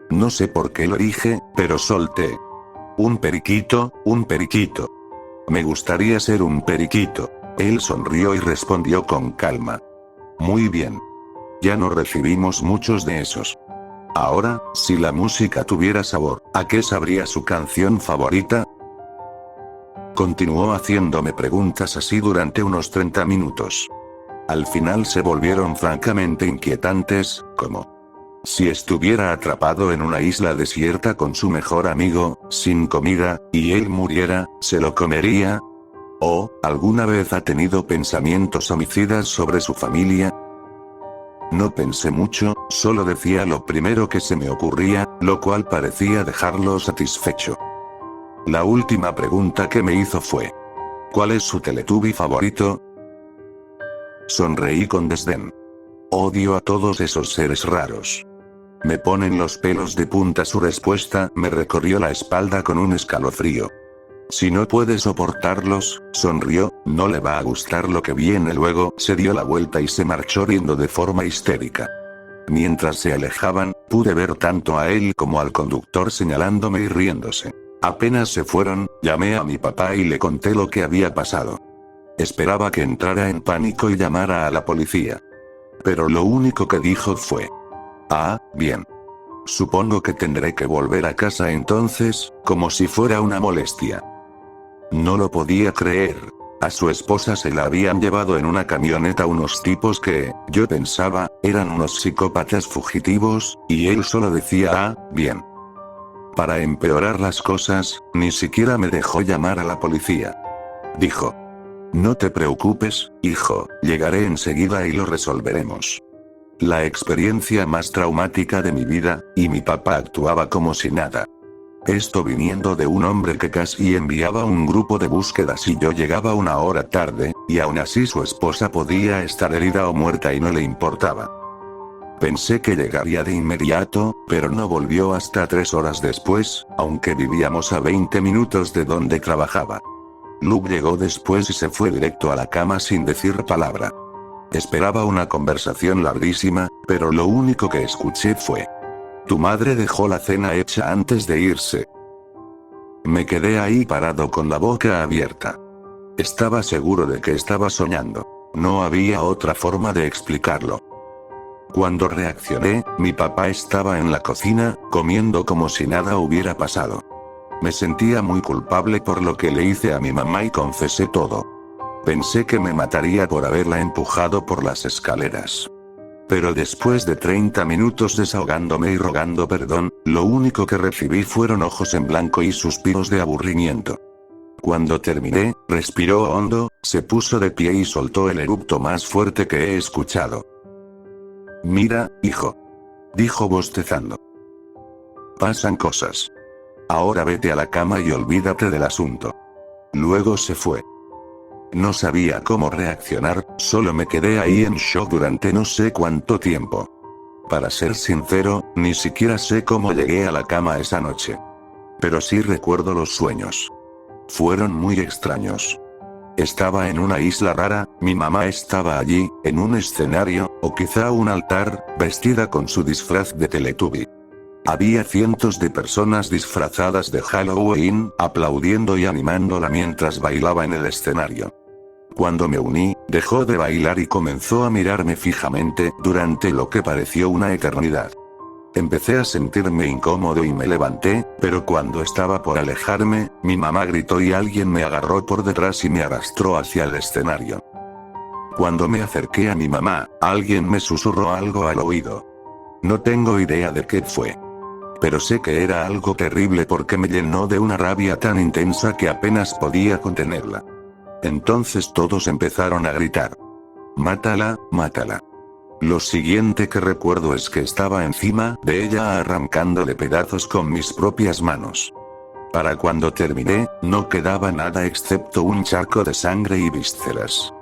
No sé por qué lo dije, pero solté. Un periquito, un periquito. Me gustaría ser un periquito. Él sonrió y respondió con calma. Muy bien. Ya no recibimos muchos de esos. Ahora, si la música tuviera sabor, ¿a qué sabría su canción favorita? Continuó haciéndome preguntas así durante unos 30 minutos. Al final se volvieron francamente inquietantes, como si estuviera atrapado en una isla desierta con su mejor amigo, sin comida, y él muriera, ¿se lo comería? ¿O, alguna vez ha tenido pensamientos homicidas sobre su familia? No pensé mucho, solo decía lo primero que se me ocurría, lo cual parecía dejarlo satisfecho. La última pregunta que me hizo fue: ¿cuál es su Teletubby favorito? Sonreí con desdén. Odio a todos esos seres raros. Me ponen los pelos de punta. Su respuesta me recorrió la espalda con un escalofrío. Si no puede soportarlos, sonrió, no le va a gustar lo que viene luego. Se dio la vuelta y se marchó riendo de forma histérica. Mientras se alejaban, pude ver tanto a él como al conductor señalándome y riéndose. Apenas se fueron, llamé a mi papá y le conté lo que había pasado. Esperaba que entrara en pánico y llamara a la policía. Pero lo único que dijo fue: ah, bien. Supongo que tendré que volver a casa entonces, como si fuera una molestia. No lo podía creer. A su esposa se la habían llevado en una camioneta unos tipos que, yo pensaba, eran unos psicópatas fugitivos, y él solo decía: ah, bien. Para empeorar las cosas, ni siquiera me dejó llamar a la policía. Dijo: no te preocupes, hijo, llegaré enseguida y lo resolveremos. La experiencia más traumática de mi vida, y mi papá actuaba como si nada. Esto viniendo de un hombre que casi enviaba un grupo de búsquedas y yo llegaba una hora tarde, y aún así su esposa podía estar herida o muerta y no le importaba. Pensé que llegaría de inmediato, pero no volvió hasta 3 horas después, aunque vivíamos a 20 minutos de donde trabajaba. Luke llegó después y se fue directo a la cama sin decir palabra. Esperaba una conversación larguísima, pero lo único que escuché fue: tu madre dejó la cena hecha antes de irse. Me quedé ahí parado con la boca abierta. Estaba seguro de que estaba soñando. No había otra forma de explicarlo. Cuando reaccioné, mi papá estaba en la cocina, comiendo como si nada hubiera pasado. Me sentía muy culpable por lo que le hice a mi mamá y confesé todo. Pensé que me mataría por haberla empujado por las escaleras. Pero después de 30 minutos desahogándome y rogando perdón, lo único que recibí fueron ojos en blanco y suspiros de aburrimiento. Cuando terminé, respiró hondo, se puso de pie y soltó el eructo más fuerte que he escuchado. Mira, hijo. Dijo bostezando. Pasan cosas. Ahora vete a la cama y olvídate del asunto. Luego se fue. No sabía cómo reaccionar, solo me quedé ahí en shock durante no sé cuánto tiempo. Para ser sincero, ni siquiera sé cómo llegué a la cama esa noche. Pero sí recuerdo los sueños. Fueron muy extraños. Estaba en una isla rara, mi mamá estaba allí, en un escenario, o quizá un altar, vestida con su disfraz de Teletubby. Había cientos de personas disfrazadas de Halloween, aplaudiendo y animándola mientras bailaba en el escenario. Cuando me uní, dejó de bailar y comenzó a mirarme fijamente, durante lo que pareció una eternidad. Empecé a sentirme incómodo y me levanté, pero cuando estaba por alejarme, mi mamá gritó y alguien me agarró por detrás y me arrastró hacia el escenario. Cuando me acerqué a mi mamá, alguien me susurró algo al oído. No tengo idea de qué fue. Pero sé que era algo terrible porque me llenó de una rabia tan intensa que apenas podía contenerla. Entonces todos empezaron a gritar. Mátala, mátala. Lo siguiente que recuerdo es que estaba encima de ella arrancándole pedazos con mis propias manos. Para cuando terminé, no quedaba nada excepto un charco de sangre y vísceras.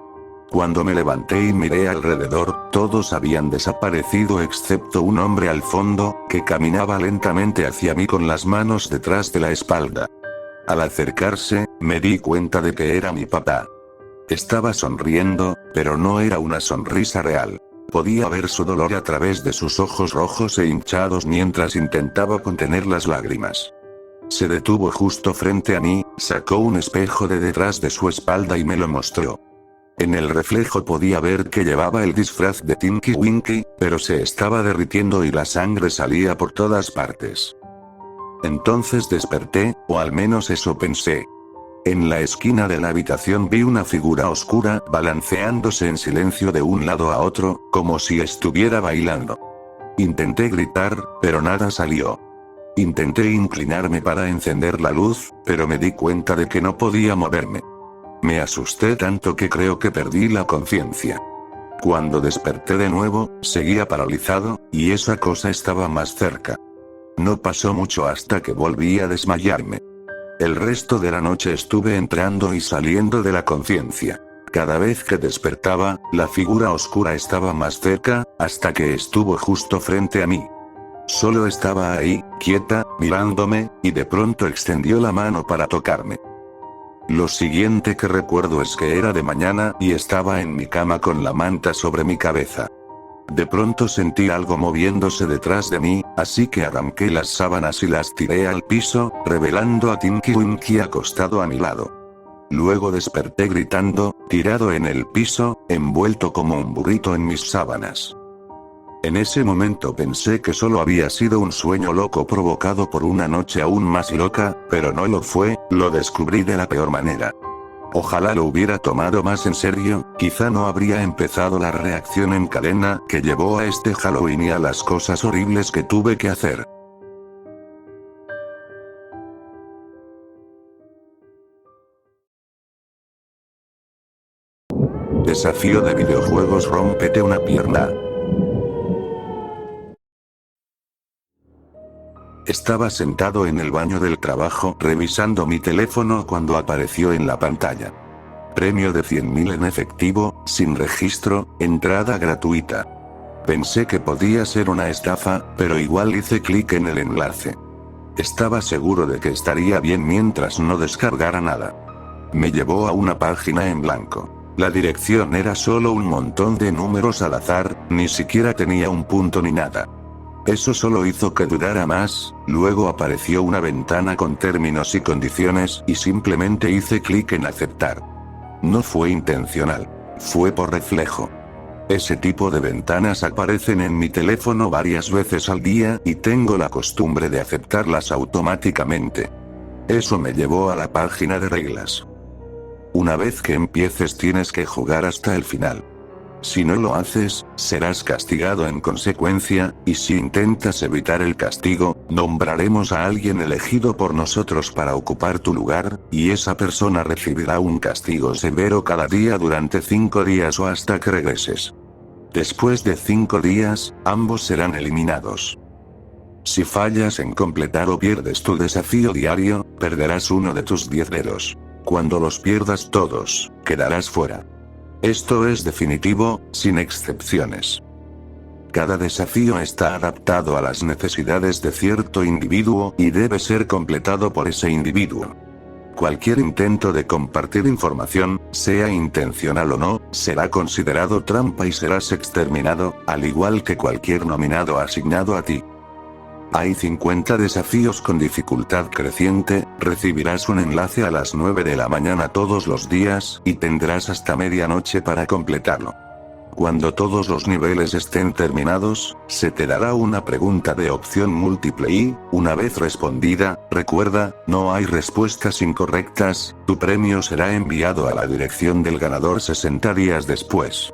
Cuando me levanté y miré alrededor, todos habían desaparecido excepto un hombre al fondo, que caminaba lentamente hacia mí con las manos detrás de la espalda. Al acercarse, me di cuenta de que era mi papá. Estaba sonriendo, pero no era una sonrisa real. Podía ver su dolor a través de sus ojos rojos e hinchados mientras intentaba contener las lágrimas. Se detuvo justo frente a mí, sacó un espejo de detrás de su espalda y me lo mostró. En el reflejo podía ver que llevaba el disfraz de Tinky Winky, pero se estaba derritiendo y la sangre salía por todas partes. Entonces desperté, o al menos eso pensé. En la esquina de la habitación vi una figura oscura, balanceándose en silencio de un lado a otro, como si estuviera bailando. Intenté gritar, pero nada salió. Intenté inclinarme para encender la luz, pero me di cuenta de que no podía moverme. Me asusté tanto que creo que perdí la conciencia. Cuando desperté de nuevo, seguía paralizado, y esa cosa estaba más cerca. No pasó mucho hasta que volví a desmayarme. El resto de la noche estuve entrando y saliendo de la conciencia. Cada vez que despertaba, la figura oscura estaba más cerca, hasta que estuvo justo frente a mí. Solo estaba ahí, quieta, mirándome, y de pronto extendió la mano para tocarme. Lo siguiente que recuerdo es que era de mañana y estaba en mi cama con la manta sobre mi cabeza. De pronto sentí algo moviéndose detrás de mí, así que arranqué las sábanas y las tiré al piso, revelando a Tinky Winky acostado a mi lado. Luego desperté gritando, tirado en el piso, envuelto como un burrito en mis sábanas. En ese momento pensé que solo había sido un sueño loco provocado por una noche aún más loca, pero no lo fue, lo descubrí de la peor manera. Ojalá lo hubiera tomado más en serio, quizá no habría empezado la reacción en cadena que llevó a este Halloween y a las cosas horribles que tuve que hacer. Desafío de videojuegos: rómpete una pierna. Estaba sentado en el baño del trabajo revisando mi teléfono cuando apareció en la pantalla. Premio de 100.000 en efectivo, sin registro, entrada gratuita. Pensé que podía ser una estafa, pero igual hice clic en el enlace. Estaba seguro de que estaría bien mientras no descargara nada. Me llevó a una página en blanco. La dirección era solo un montón de números al azar, ni siquiera tenía un punto ni nada. Eso solo hizo que durara más. Luego apareció una ventana con términos y condiciones y simplemente hice clic en aceptar. No fue intencional. Fue por reflejo. Ese tipo de ventanas aparecen en mi teléfono varias veces al día y tengo la costumbre de aceptarlas automáticamente. Eso me llevó a la página de reglas. Una vez que empieces tienes que jugar hasta el final. Si no lo haces, serás castigado en consecuencia, y si intentas evitar el castigo, nombraremos a alguien elegido por nosotros para ocupar tu lugar, y esa persona recibirá un castigo severo cada día durante 5 días o hasta que regreses. Después de 5 días, ambos serán eliminados. Si fallas en completar o pierdes tu desafío diario, perderás uno de tus 10 dedos. Cuando los pierdas todos, quedarás fuera. Esto es definitivo, sin excepciones. Cada desafío está adaptado a las necesidades de cierto individuo y debe ser completado por ese individuo. Cualquier intento de compartir información, sea intencional o no, será considerado trampa y serás exterminado, al igual que cualquier nominado asignado a ti. Hay 50 desafíos con dificultad creciente, recibirás un enlace a las 9 de la mañana todos los días y tendrás hasta medianoche para completarlo. Cuando todos los niveles estén terminados, se te dará una pregunta de opción múltiple y, una vez respondida, recuerda, no hay respuestas incorrectas, tu premio será enviado a la dirección del ganador 60 días después.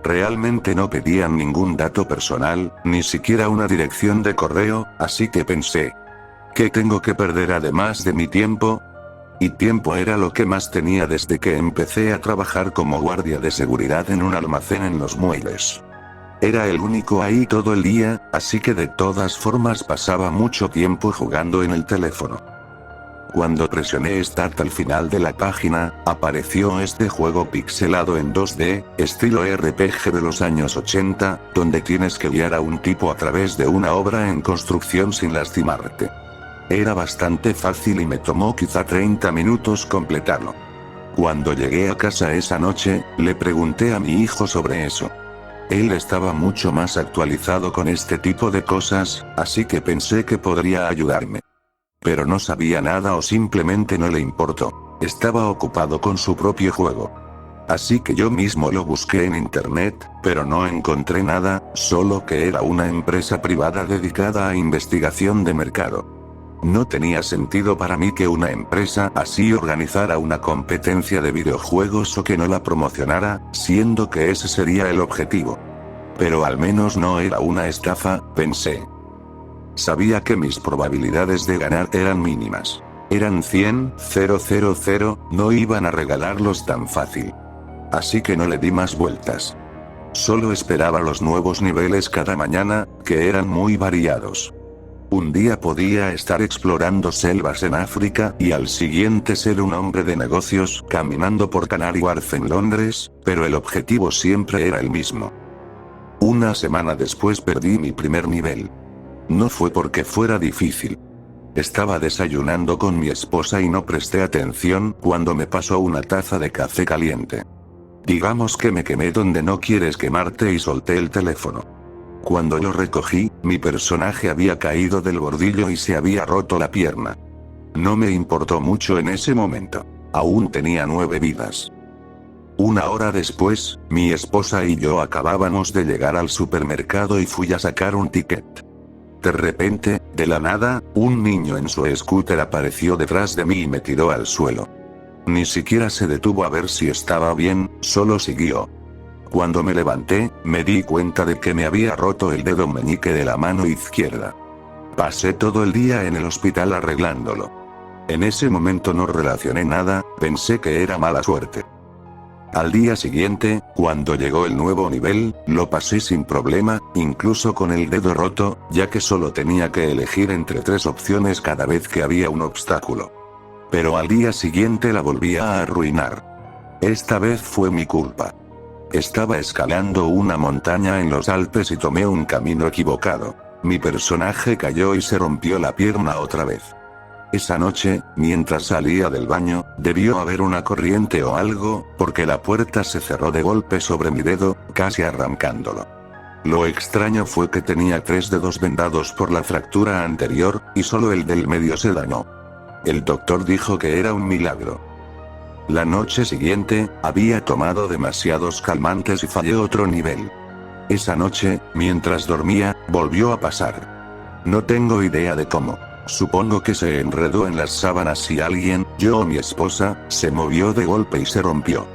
Realmente no pedían ningún dato personal, ni siquiera una dirección de correo, así que pensé, ¿qué tengo que perder además de mi tiempo? Y tiempo era lo que más tenía desde que empecé a trabajar como guardia de seguridad en un almacén en los muelles. Era el único ahí todo el día, así que de todas formas pasaba mucho tiempo jugando en el teléfono. Cuando presioné Start al final de la página, apareció este juego pixelado en 2D, estilo RPG de los años 80, donde tienes que guiar a un tipo a través de una obra en construcción sin lastimarte. Era bastante fácil y me tomó quizá 30 minutos completarlo. Cuando llegué a casa esa noche, le pregunté a mi hijo sobre eso. Él estaba mucho más actualizado con este tipo de cosas, así que pensé que podría ayudarme. Pero no sabía nada o simplemente no le importó. Estaba ocupado con su propio juego. Así que yo mismo lo busqué en internet, pero no encontré nada, solo que era una empresa privada dedicada a investigación de mercado. No tenía sentido para mí que una empresa así organizara una competencia de videojuegos o que no la promocionara, siendo que ese sería el objetivo. Pero al menos no era una estafa, pensé. Sabía que mis probabilidades de ganar eran mínimas. Eran 100, 000, no iban a regalarlos tan fácil. Así que no le di más vueltas. Solo esperaba los nuevos niveles cada mañana, que eran muy variados. Un día podía estar explorando selvas en África y al siguiente ser un hombre de negocios caminando por Canary Wharf en Londres, pero el objetivo siempre era el mismo. Una semana después perdí mi primer nivel. No fue porque fuera difícil. Estaba desayunando con mi esposa y no presté atención cuando me pasó una taza de café caliente. Digamos que me quemé donde no quieres quemarte y solté el teléfono. Cuando lo recogí, mi personaje había caído del bordillo y se había roto la pierna. No me importó mucho en ese momento. Aún tenía 9 vidas. Una hora después, mi esposa y yo acabábamos de llegar al supermercado y fui a sacar un ticket. De repente, de la nada, un niño en su scooter apareció detrás de mí y me tiró al suelo. Ni siquiera se detuvo a ver si estaba bien, solo siguió. Cuando me levanté, me di cuenta de que me había roto el dedo meñique de la mano izquierda. Pasé todo el día en el hospital arreglándolo. En ese momento no relacioné nada, pensé que era mala suerte. Al día siguiente, cuando llegó el nuevo nivel, lo pasé sin problema, incluso con el dedo roto, ya que solo tenía que elegir entre 3 opciones cada vez que había un obstáculo. Pero al día siguiente la volví a arruinar. Esta vez fue mi culpa. Estaba escalando una montaña en los Alpes y tomé un camino equivocado. Mi personaje cayó y se rompió la pierna otra vez. Esa noche, mientras salía del baño, debió haber una corriente o algo, porque la puerta se cerró de golpe sobre mi dedo, casi arrancándolo. Lo extraño fue que tenía 3 dedos vendados por la fractura anterior, y solo el del medio se dañó. El doctor dijo que era un milagro. La noche siguiente, había tomado demasiados calmantes y fallé otro nivel. Esa noche, mientras dormía, volvió a pasar. No tengo idea de cómo. Supongo que se enredó en las sábanas y alguien, yo o mi esposa, se movió de golpe y se rompió.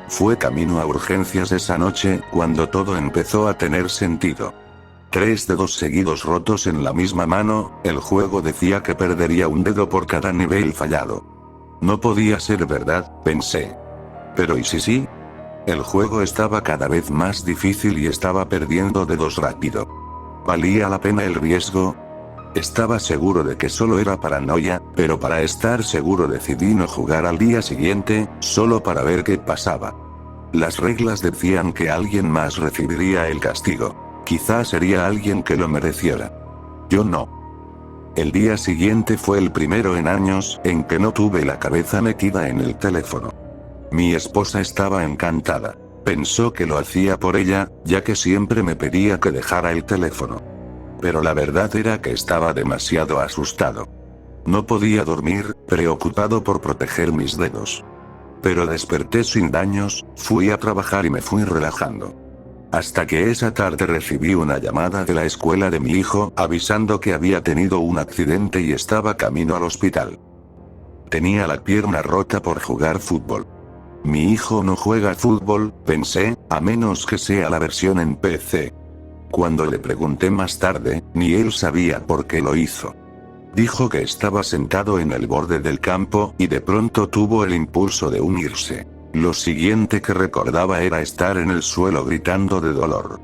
Fue camino a urgencias esa noche, cuando todo empezó a tener sentido. 3 dedos seguidos rotos en la misma mano, el juego decía que perdería un dedo por cada nivel fallado. No podía ser verdad, pensé. Pero ¿y si sí? El juego estaba cada vez más difícil y estaba perdiendo dedos rápido. ¿Valía la pena el riesgo? Estaba seguro de que solo era paranoia, pero para estar seguro decidí no jugar al día siguiente, solo para ver qué pasaba. Las reglas decían que alguien más recibiría el castigo. Quizás sería alguien que lo mereciera. Yo no. El día siguiente fue el primero en años en que no tuve la cabeza metida en el teléfono. Mi esposa estaba encantada. Pensó que lo hacía por ella, ya que siempre me pedía que dejara el teléfono. Pero la verdad era que estaba demasiado asustado. No podía dormir, preocupado por proteger mis dedos. Pero desperté sin daños, fui a trabajar y me fui relajando. Hasta que esa tarde recibí una llamada de la escuela de mi hijo, avisando que había tenido un accidente y estaba camino al hospital. Tenía la pierna rota por jugar fútbol. Mi hijo no juega fútbol, pensé, a menos que sea la versión en PC. Cuando le pregunté más tarde, ni él sabía por qué lo hizo. Dijo que estaba sentado en el borde del campo y de pronto tuvo el impulso de unirse. Lo siguiente que recordaba era estar en el suelo gritando de dolor.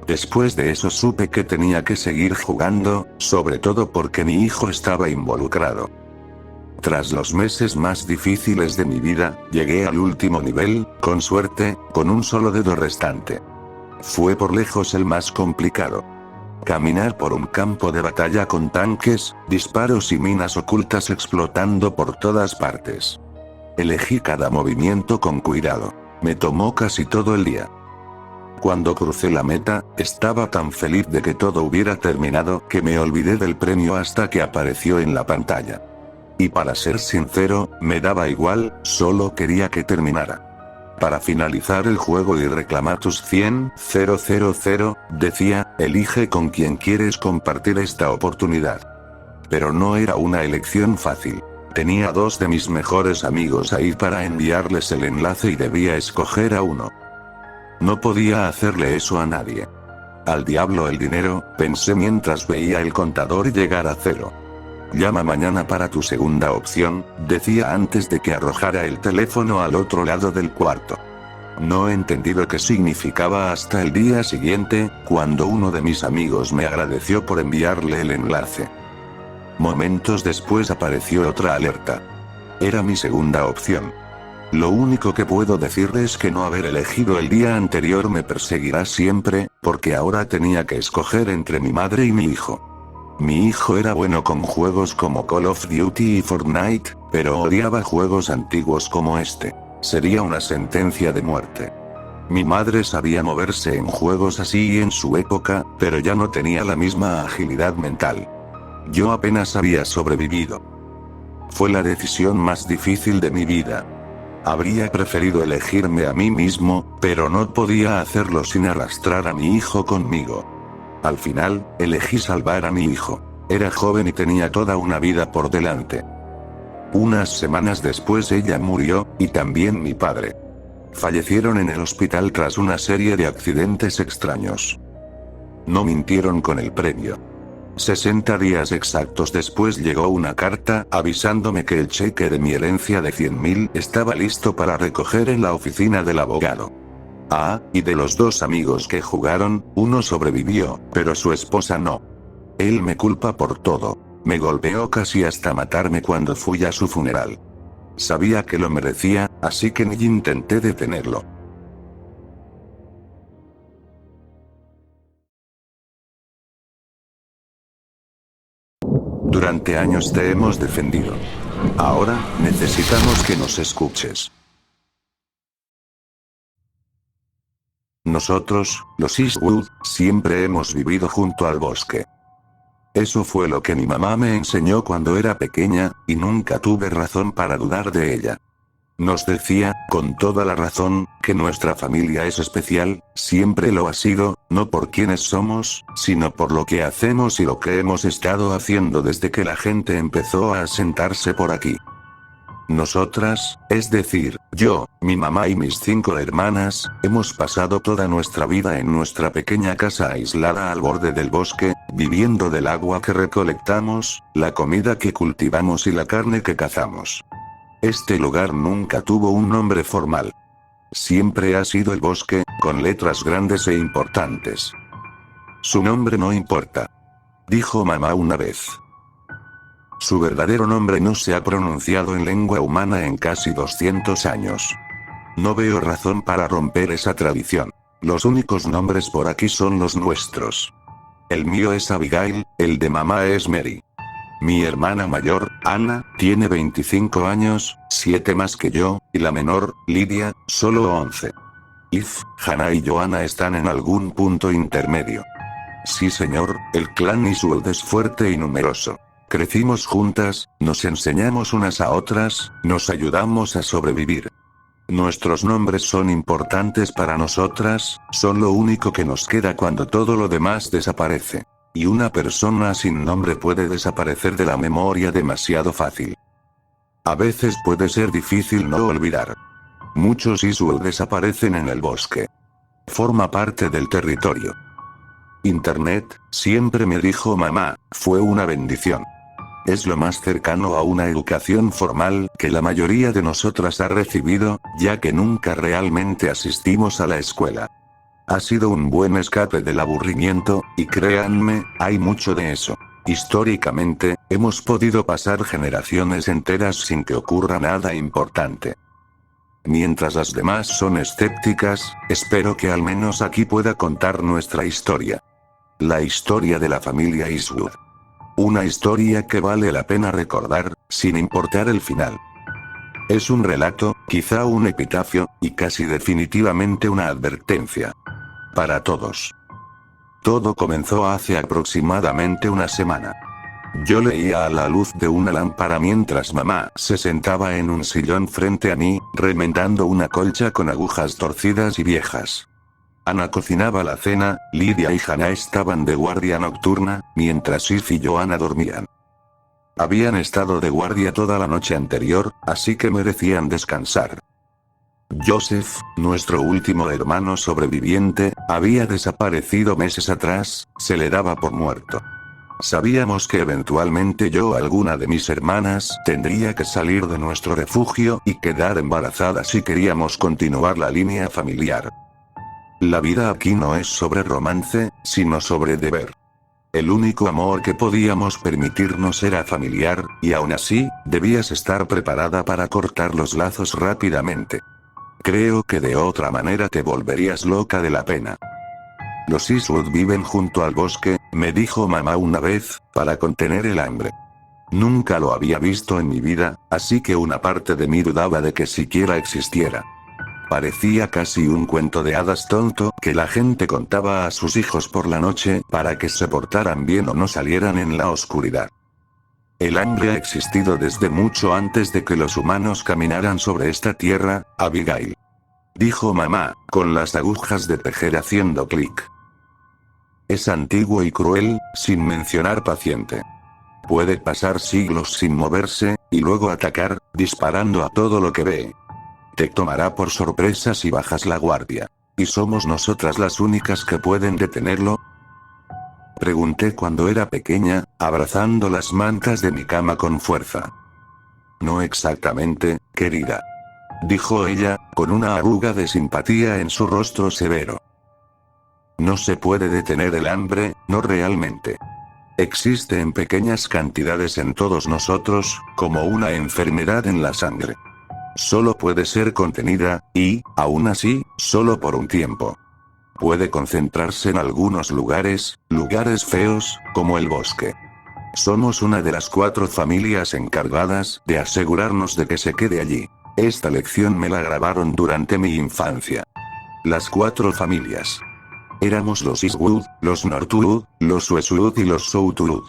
Después de eso supe que tenía que seguir jugando, sobre todo porque mi hijo estaba involucrado. Tras los meses más difíciles de mi vida, llegué al último nivel, con suerte, con un solo dedo restante. Fue por lejos el más complicado. Caminar por un campo de batalla con tanques, disparos y minas ocultas explotando por todas partes. Elegí cada movimiento con cuidado. Me tomó casi todo el día. Cuando crucé la meta, estaba tan feliz de que todo hubiera terminado que me olvidé del premio hasta que apareció en la pantalla. Y para ser sincero, me daba igual, solo quería que terminara. Para finalizar el juego y reclamar tus 100,000, decía, elige con quién quieres compartir esta oportunidad. Pero no era una elección fácil. Tenía 2 de mis mejores amigos ahí para enviarles el enlace y debía escoger a uno. No podía hacerle eso a nadie. Al diablo el dinero, pensé mientras veía el contador llegar a 0. Llama mañana para tu segunda opción, decía antes de que arrojara el teléfono al otro lado del cuarto. No entendí lo que significaba hasta el día siguiente, cuando uno de mis amigos me agradeció por enviarle el enlace. Momentos después apareció otra alerta. Era mi segunda opción. Lo único que puedo decirle es que no haber elegido el día anterior me perseguirá siempre, porque ahora tenía que escoger entre mi madre y mi hijo. Mi hijo era bueno con juegos como Call of Duty y Fortnite, pero odiaba juegos antiguos como este. Sería una sentencia de muerte. Mi madre sabía moverse en juegos así en su época, pero ya no tenía la misma agilidad mental. Yo apenas había sobrevivido. Fue la decisión más difícil de mi vida. Habría preferido elegirme a mí mismo, pero no podía hacerlo sin arrastrar a mi hijo conmigo. Al final, elegí salvar a mi hijo. Era joven y tenía toda una vida por delante. Unas semanas después ella murió, y también mi padre. Fallecieron en el hospital tras una serie de accidentes extraños. No mintieron con el premio. 60 días exactos después llegó una carta avisándome que el cheque de mi herencia de 100.000 estaba listo para recoger en la oficina del abogado. Y de los 2 amigos que jugaron, uno sobrevivió, pero su esposa no. Él me culpa por todo. Me golpeó casi hasta matarme cuando fui a su funeral. Sabía que lo merecía, así que ni intenté detenerlo. Durante años te hemos defendido. Ahora, necesitamos que nos escuches. Nosotros, los Eastwood, siempre hemos vivido junto al bosque. Eso fue lo que mi mamá me enseñó cuando era pequeña, y nunca tuve razón para dudar de ella. Nos decía, con toda la razón, que nuestra familia es especial, siempre lo ha sido, no por quienes somos, sino por lo que hacemos y lo que hemos estado haciendo desde que la gente empezó a asentarse por aquí. Nosotras, es decir, yo, mi mamá y mis 5 hermanas, hemos pasado toda nuestra vida en nuestra pequeña casa aislada al borde del bosque, viviendo del agua que recolectamos, la comida que cultivamos y la carne que cazamos. Este lugar nunca tuvo un nombre formal. Siempre ha sido el bosque, con letras grandes e importantes. Su nombre no importa, dijo mamá una vez. Su verdadero nombre no se ha pronunciado en lengua humana en casi 200 años. No veo razón para romper esa tradición. Los únicos nombres por aquí son los nuestros. El mío es Abigail, el de mamá es Mary. Mi hermana mayor, Ana, tiene 25 años, 7 más que yo, y la menor, Lidia, solo 11. Hannah y Joanna están en algún punto intermedio. Sí señor, el clan Eastwood es fuerte y numeroso. Crecimos juntas, nos enseñamos unas a otras, nos ayudamos a sobrevivir. Nuestros nombres son importantes para nosotras, son lo único que nos queda cuando todo lo demás desaparece. Y una persona sin nombre puede desaparecer de la memoria demasiado fácil. A veces puede ser difícil no olvidar. Muchos Eastwood desaparecen en el bosque. Forma parte del territorio. Internet, siempre me dijo mamá, fue una bendición. Es lo más cercano a una educación formal que la mayoría de nosotras ha recibido, ya que nunca realmente asistimos a la escuela. Ha sido un buen escape del aburrimiento, y créanme, hay mucho de eso. Históricamente, hemos podido pasar generaciones enteras sin que ocurra nada importante. Mientras las demás son escépticas, espero que al menos aquí pueda contar nuestra historia. La historia de la familia Eastwood. Una historia que vale la pena recordar, sin importar el final. Es un relato, quizá un epitafio, y casi definitivamente una advertencia. Para todos. Todo comenzó hace aproximadamente una semana. Yo leía a la luz de una lámpara mientras mamá se sentaba en un sillón frente a mí, remendando una colcha con agujas torcidas y viejas. Ana cocinaba la cena, Lidia y Hannah estaban de guardia nocturna, mientras Eve y Joanna dormían. Habían estado de guardia toda la noche anterior, así que merecían descansar. Joseph, nuestro último hermano sobreviviente, había desaparecido meses atrás, se le daba por muerto. Sabíamos que eventualmente yo o alguna de mis hermanas tendría que salir de nuestro refugio y quedar embarazada si queríamos continuar la línea familiar. La vida aquí no es sobre romance, sino sobre deber. El único amor que podíamos permitirnos era familiar, y aún así, debías estar preparada para cortar los lazos rápidamente. Creo que de otra manera te volverías loca de la pena. Los Eastwood viven junto al bosque, me dijo mamá una vez, para contener el hambre. Nunca lo había visto en mi vida, así que una parte de mí dudaba de que siquiera existiera. Parecía casi un cuento de hadas tonto que la gente contaba a sus hijos por la noche para que se portaran bien o no salieran en la oscuridad. El hambre ha existido desde mucho antes de que los humanos caminaran sobre esta tierra, Abigail. Dijo mamá, con las agujas de tejer haciendo clic. Es antiguo y cruel, sin mencionar paciente. Puede pasar siglos sin moverse, y luego atacar, disparando a todo lo que ve. Te tomará por sorpresa si bajas la guardia. ¿Y somos nosotras las únicas que pueden detenerlo? Pregunté cuando era pequeña, abrazando las mantas de mi cama con fuerza. No exactamente, querida. Dijo ella, con una arruga de simpatía en su rostro severo. No se puede detener el hambre, no realmente. Existe en pequeñas cantidades en todos nosotros, como una enfermedad en la sangre. Solo puede ser contenida, y, aún así, solo por un tiempo. Puede concentrarse en algunos lugares, lugares feos, como el bosque. Somos una de las 4 familias encargadas de asegurarnos de que se quede allí. Esta lección me la grabaron durante mi infancia. Las 4 familias. Éramos los Eastwood, los Northwood, los Westwood y los Southwood.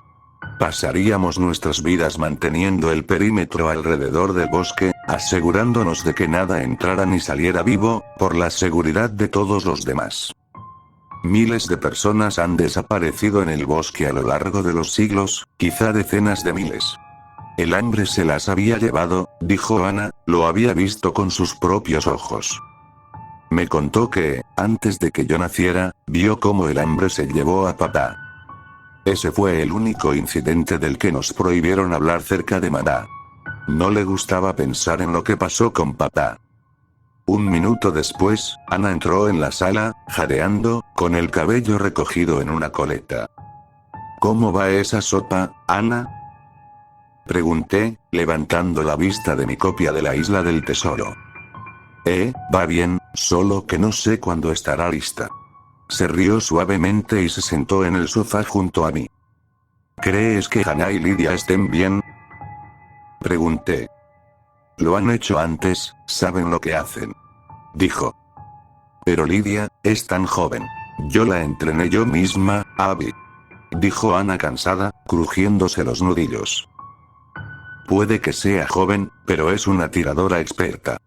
Pasaríamos nuestras vidas manteniendo el perímetro alrededor del bosque, asegurándonos de que nada entrara ni saliera vivo, por la seguridad de todos los demás. Miles de personas han desaparecido en el bosque a lo largo de los siglos, quizá decenas de miles. El hambre se las había llevado, dijo Ana, lo había visto con sus propios ojos. Me contó que, antes de que yo naciera, vio cómo el hambre se llevó a papá. Ese fue el único incidente del que nos prohibieron hablar cerca de mamá. No le gustaba pensar en lo que pasó con papá. Un minuto después, Ana entró en la sala, jadeando, con el cabello recogido en una coleta. ¿Cómo va esa sopa, Ana? Pregunté, levantando la vista de mi copia de la Isla del Tesoro. Va bien, solo que no sé cuándo estará lista. Se rió suavemente y se sentó en el sofá junto a mí. ¿Crees que Hannah y Lidia estén bien? Pregunté. Lo han hecho antes, saben lo que hacen. Dijo. Pero Lidia, es tan joven. Yo la entrené yo misma, Abby. Dijo Ana cansada, crujiéndose los nudillos. Puede que sea joven, pero es una tiradora experta.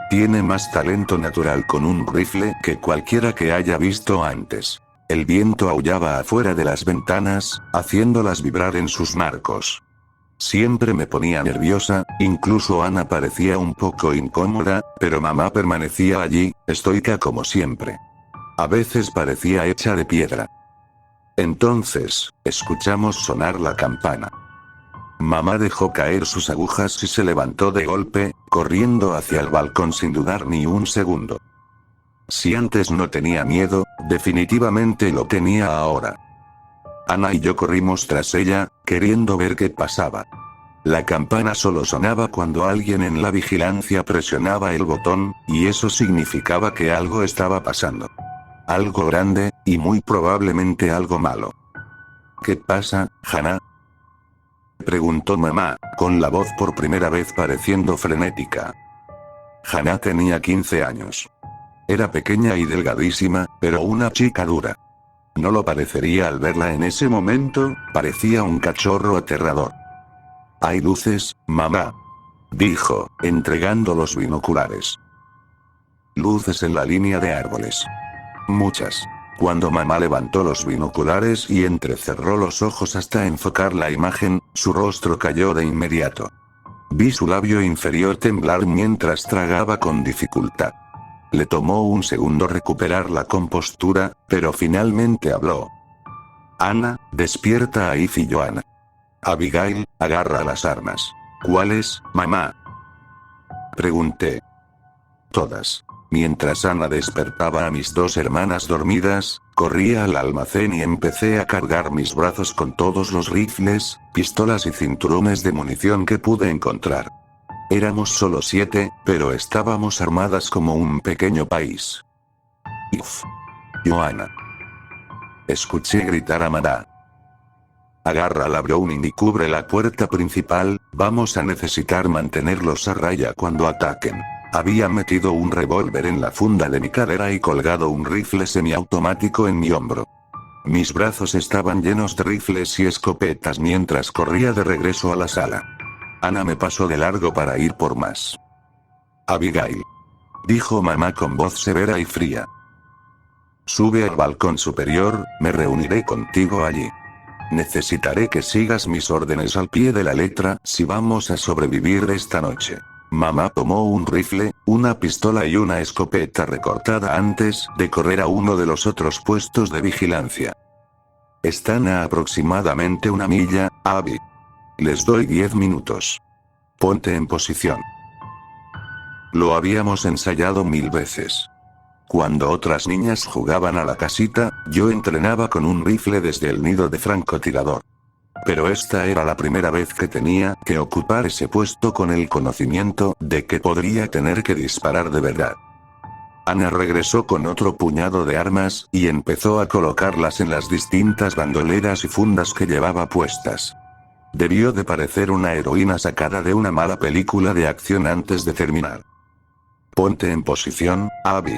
Tiene más talento natural con un rifle que cualquiera que haya visto antes. El viento aullaba afuera de las ventanas, haciéndolas vibrar en sus marcos. Siempre me ponía nerviosa, incluso Ana parecía un poco incómoda, pero mamá permanecía allí, estoica como siempre. A veces parecía hecha de piedra. Entonces, escuchamos sonar la campana. Mamá dejó caer sus agujas y se levantó de golpe, corriendo hacia el balcón sin dudar ni un segundo. Si antes no tenía miedo, definitivamente lo tenía ahora. Ana y yo corrimos tras ella, queriendo ver qué pasaba. La campana solo sonaba cuando alguien en la vigilancia presionaba el botón, y eso significaba que algo estaba pasando. Algo grande, y muy probablemente algo malo. ¿Qué pasa, Hannah? Preguntó mamá, con la voz por primera vez pareciendo frenética. Hannah tenía 15 años. Era pequeña y delgadísima, pero una chica dura. No lo parecería al verla en ese momento, parecía un cachorro aterrador. Hay luces, mamá. Dijo, entregando los binoculares. Luces en la línea de árboles. Muchas. Cuando mamá levantó los binoculares y entrecerró los ojos hasta enfocar la imagen, su rostro cayó de inmediato. Vi su labio inferior temblar mientras tragaba con dificultad. Le tomó un segundo recuperar la compostura, pero finalmente habló. Ana, despierta a Eve y Joanna. Abigail, agarra las armas. ¿Cuáles, mamá? Pregunté. Todas. Mientras Ana despertaba a mis dos hermanas dormidas, corrí al almacén y empecé a cargar mis brazos con todos los rifles, pistolas y cinturones de munición que pude encontrar. Éramos solo 7, pero estábamos armadas como un pequeño país. Uf. Joanna. Escuché gritar a mamá. Agarra la Browning y cubre la puerta principal, vamos a necesitar mantenerlos a raya cuando ataquen. Había metido un revólver en la funda de mi cadera y colgado un rifle semiautomático en mi hombro. Mis brazos estaban llenos de rifles y escopetas mientras corría de regreso a la sala. Ana me pasó de largo para ir por más. Abigail. Dijo mamá con voz severa y fría. Sube al balcón superior, me reuniré contigo allí. Necesitaré que sigas mis órdenes al pie de la letra si vamos a sobrevivir esta noche. Mamá tomó un rifle, una pistola y una escopeta recortada antes de correr a uno de los otros puestos de vigilancia. Están a aproximadamente 1 milla, Abby. Les doy 10 minutos. Ponte en posición. Lo habíamos ensayado 1000 veces. Cuando otras niñas jugaban a la casita, yo entrenaba con un rifle desde el nido de francotirador. Pero esta era la primera vez que tenía que ocupar ese puesto con el conocimiento de que podría tener que disparar de verdad. Ana regresó con otro puñado de armas y empezó a colocarlas en las distintas bandoleras y fundas que llevaba puestas. Debió de parecer una heroína sacada de una mala película de acción antes de terminar. Ponte en posición, Abby.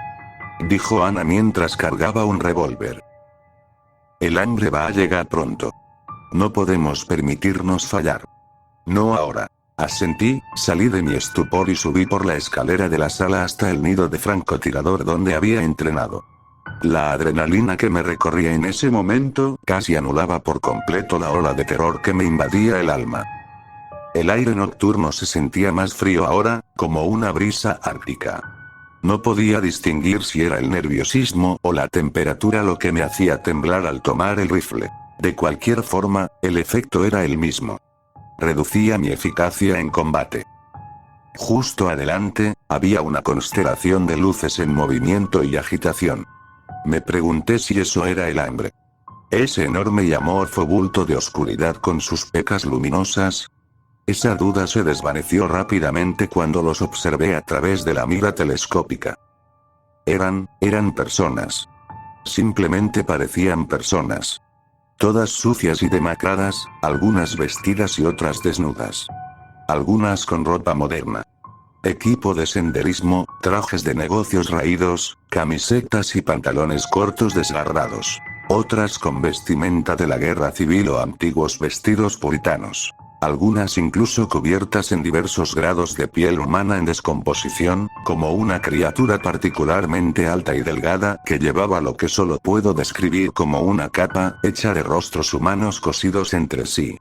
Dijo Ana mientras cargaba un revólver. El hambre va a llegar pronto. No podemos permitirnos fallar. No ahora. Asentí, salí de mi estupor y subí por la escalera de la sala hasta el nido de francotirador donde había entrenado. La adrenalina que me recorría en ese momento casi anulaba por completo la ola de terror que me invadía el alma. El aire nocturno se sentía más frío ahora, como una brisa ártica. No podía distinguir si era el nerviosismo o la temperatura lo que me hacía temblar al tomar el rifle. De cualquier forma, el efecto era el mismo. Reducía mi eficacia en combate. Justo adelante, había una constelación de luces en movimiento y agitación. Me pregunté si eso era el hambre. Ese enorme y amorfo bulto de oscuridad con sus pecas luminosas. Esa duda se desvaneció rápidamente cuando los observé a través de la mira telescópica. Eran personas. Simplemente parecían personas. Todas sucias y demacradas, algunas vestidas y otras desnudas. Algunas con ropa moderna. Equipo de senderismo, trajes de negocios raídos, camisetas y pantalones cortos desgarrados. Otras con vestimenta de la guerra civil o antiguos vestidos puritanos. Algunas incluso cubiertas en diversos grados de piel humana en descomposición, como una criatura particularmente alta y delgada que llevaba lo que solo puedo describir como una capa hecha de rostros humanos cosidos entre sí.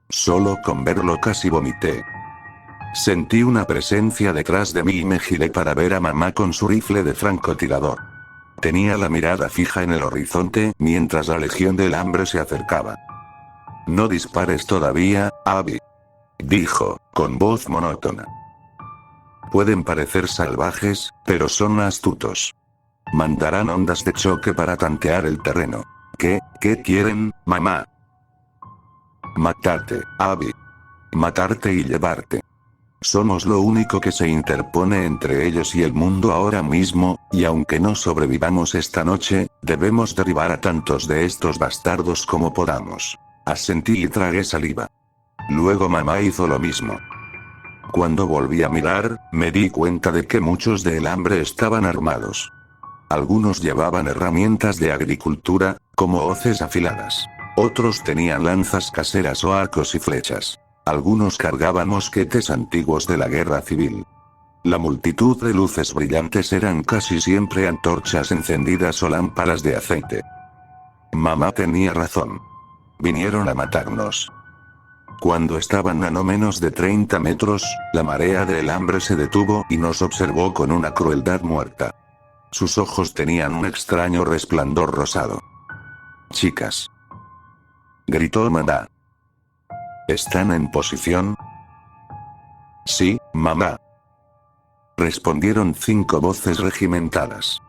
Solo con verlo casi vomité. Sentí una presencia detrás de mí y me giré para ver a mamá con su rifle de francotirador. Tenía la mirada fija en el horizonte mientras la Legión del Hambre se acercaba. No dispares todavía, Abby, dijo, con voz monótona. Pueden parecer salvajes, pero son astutos. Mandarán ondas de choque para tantear el terreno. ¿Qué quieren, mamá? Matarte, Abby. Matarte y llevarte. Somos lo único que se interpone entre ellos y el mundo ahora mismo, y aunque no sobrevivamos esta noche, debemos derribar a tantos de estos bastardos como podamos. Asentí y tragué saliva. Luego mamá hizo lo mismo. Cuando volví a mirar, me di cuenta de que muchos del hambre estaban armados. Algunos llevaban herramientas de agricultura, como hoces afiladas. Otros tenían lanzas caseras o arcos y flechas. Algunos cargaban mosquetes antiguos de la guerra civil. La multitud de luces brillantes eran casi siempre antorchas encendidas o lámparas de aceite. Mamá tenía razón. Vinieron a matarnos. Cuando estaban a no menos de 30 metros, la marea del hambre se detuvo y nos observó con una crueldad muerta. Sus ojos tenían un extraño resplandor rosado. Chicas. Gritó mamá. ¿Están en posición? Sí, mamá. Respondieron 5 voces regimentadas.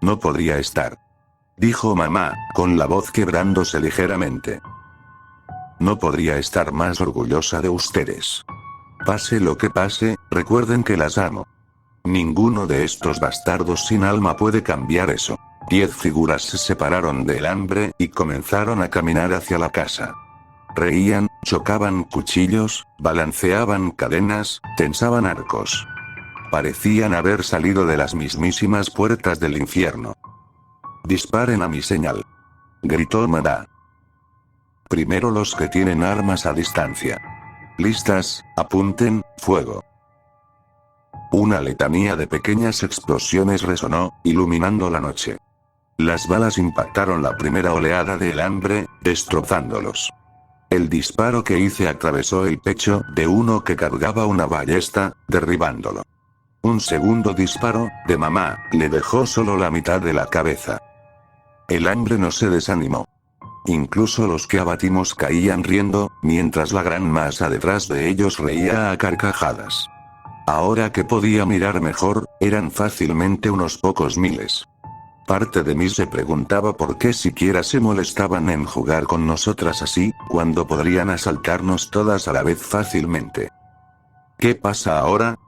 No podría estar. Dijo mamá, con la voz quebrándose ligeramente. No podría estar más orgullosa de ustedes. Pase lo que pase, recuerden que las amo. Ninguno de estos bastardos sin alma puede cambiar eso. 10 figuras se separaron del hambre y comenzaron a caminar hacia la casa. Reían, chocaban cuchillos, balanceaban cadenas, tensaban arcos. Parecían haber salido de las mismísimas puertas del infierno. Disparen a mi señal. Gritó mamá. Primero los que tienen armas a distancia. Listas, apunten, fuego. Una letanía de pequeñas explosiones resonó, iluminando la noche. Las balas impactaron la primera oleada del hambre, destrozándolos. El disparo que hice atravesó el pecho de uno que cargaba una ballesta, derribándolo. Un segundo disparo, de mamá, le dejó solo la mitad de la cabeza. El hambre no se desanimó. Incluso los que abatimos caían riendo, mientras la gran masa detrás de ellos reía a carcajadas. Ahora que podía mirar mejor, eran fácilmente unos pocos miles. Parte de mí se preguntaba por qué siquiera se molestaban en jugar con nosotras así, cuando podrían asaltarnos todas a la vez fácilmente. ¿Qué pasa ahora?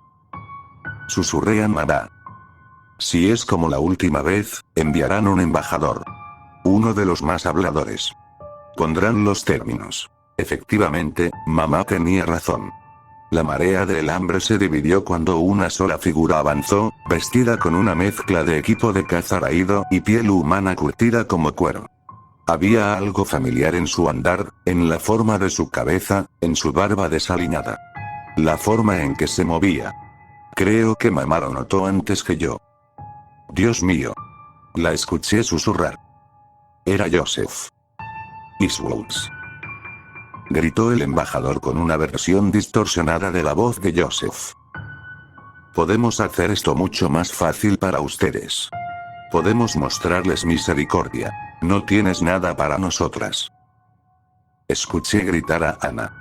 Susurré a mamá. Si es como la última vez, enviarán un embajador. Uno de los más habladores. Pondrán los términos. Efectivamente, mamá tenía razón. La marea del hambre se dividió cuando una sola figura avanzó, vestida con una mezcla de equipo de caza raído y piel humana curtida como cuero. Había algo familiar en su andar, en la forma de su cabeza, en su barba desaliñada. La forma en que se movía. Creo que mamá lo notó antes que yo. Dios mío. La escuché susurrar. Era Joseph Eastwoods. Gritó el embajador con una versión distorsionada de la voz de Joseph. Podemos hacer esto mucho más fácil para ustedes. Podemos mostrarles misericordia. No tienes nada para nosotras. Escuché gritar a Ana.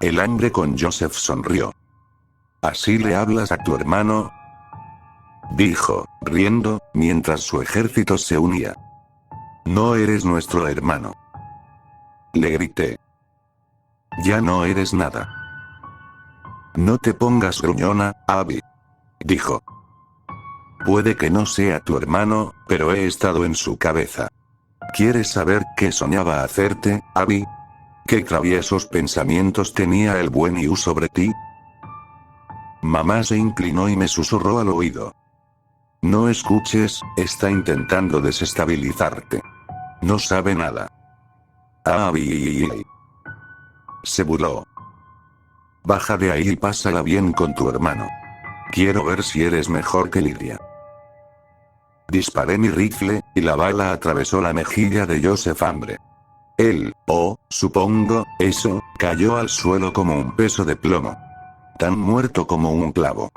El hambre con Joseph sonrió. ¿Así le hablas a tu hermano?, dijo, riendo, mientras su ejército se unía. No eres nuestro hermano. Le grité. Ya no eres nada. No te pongas gruñona, Abby, dijo. Puede que no sea tu hermano, pero he estado en su cabeza. ¿Quieres saber qué soñaba hacerte, Abby? ¿Qué traviesos pensamientos tenía el buen Iu sobre ti? Mamá se inclinó y me susurró al oído. No escuches, está intentando desestabilizarte. No sabe nada. Abby. Se burló. Baja de ahí y pásala bien con tu hermano. Quiero ver si eres mejor que Lidia. Disparé mi rifle, y la bala atravesó la mejilla de Joseph Hambre. Él, supongo, eso, cayó al suelo como un peso de plomo. Tan muerto como un clavo.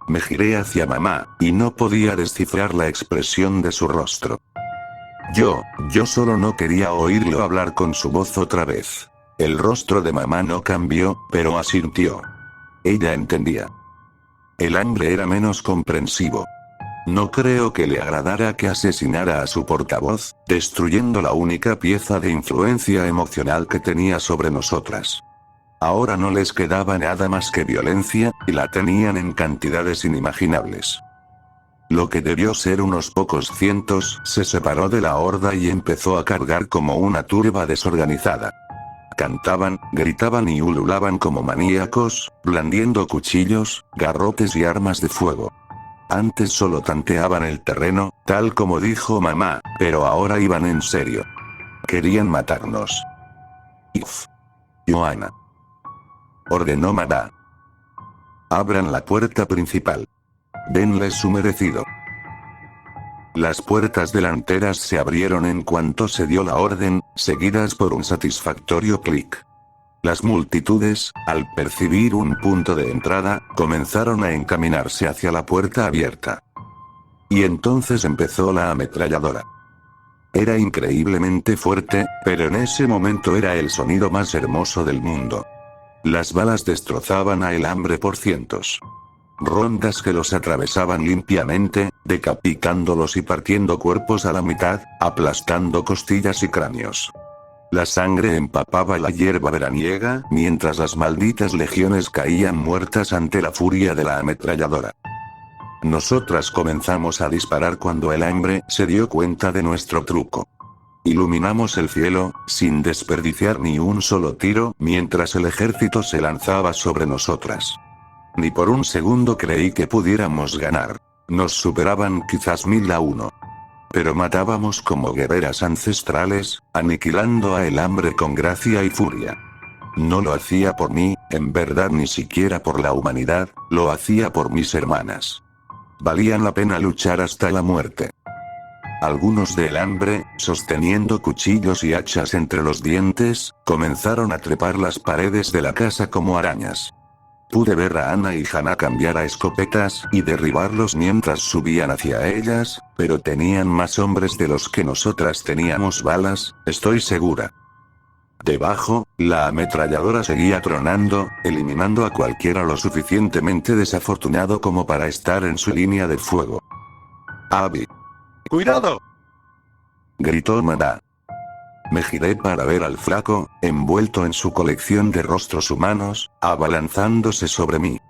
Me giré hacia mamá, y no podía descifrar la expresión de su rostro. Yo solo no quería oírlo hablar con su voz otra vez. El rostro de mamá no cambió, pero asintió. Ella entendía. El hambre era menos comprensivo. No creo que le agradara que asesinara a su portavoz, destruyendo la única pieza de influencia emocional que tenía sobre nosotras. Ahora no les quedaba nada más que violencia, y la tenían en cantidades inimaginables. Lo que debió ser unos pocos cientos, se separó de la horda y empezó a cargar como una turba desorganizada. Cantaban, gritaban y ululaban como maníacos, blandiendo cuchillos, garrotes y armas de fuego. Antes solo tanteaban el terreno, tal como dijo mamá, pero ahora iban en serio. Querían matarnos. If. Joanna. Ordenó mamá. Abran la puerta principal. Denles su merecido. Las puertas delanteras se abrieron en cuanto se dio la orden, seguidas por un satisfactorio clic. Las multitudes, al percibir un punto de entrada, comenzaron a encaminarse hacia la puerta abierta. Y entonces empezó la ametralladora. Era increíblemente fuerte, pero en ese momento era el sonido más hermoso del mundo. Las balas destrozaban a el hambre por cientos. Rondas que los atravesaban limpiamente, decapitándolos y partiendo cuerpos a la mitad, aplastando costillas y cráneos. La sangre empapaba la hierba veraniega, mientras las malditas legiones caían muertas ante la furia de la ametralladora. Nosotras comenzamos a disparar cuando el hambre se dio cuenta de nuestro truco. Iluminamos el cielo, sin desperdiciar ni un solo tiro, mientras el ejército se lanzaba sobre nosotras. Ni por un segundo creí que pudiéramos ganar. Nos superaban quizás 1000-1. Pero matábamos como guerreras ancestrales, aniquilando a el hambre con gracia y furia. No lo hacía por mí, en verdad ni siquiera por la humanidad, lo hacía por mis hermanas. Valían la pena luchar hasta la muerte. Algunos del hambre, sosteniendo cuchillos y hachas entre los dientes, comenzaron a trepar las paredes de la casa como arañas. Pude ver a Ana y Hannah cambiar a escopetas y derribarlos mientras subían hacia ellas, pero tenían más hombres de los que nosotras teníamos balas, estoy segura. Debajo, la ametralladora seguía tronando, eliminando a cualquiera lo suficientemente desafortunado como para estar en su línea de fuego. Abby. ¡Cuidado!, gritó mamá. Me giré para ver al flaco, envuelto en su colección de rostros humanos, abalanzándose sobre mí.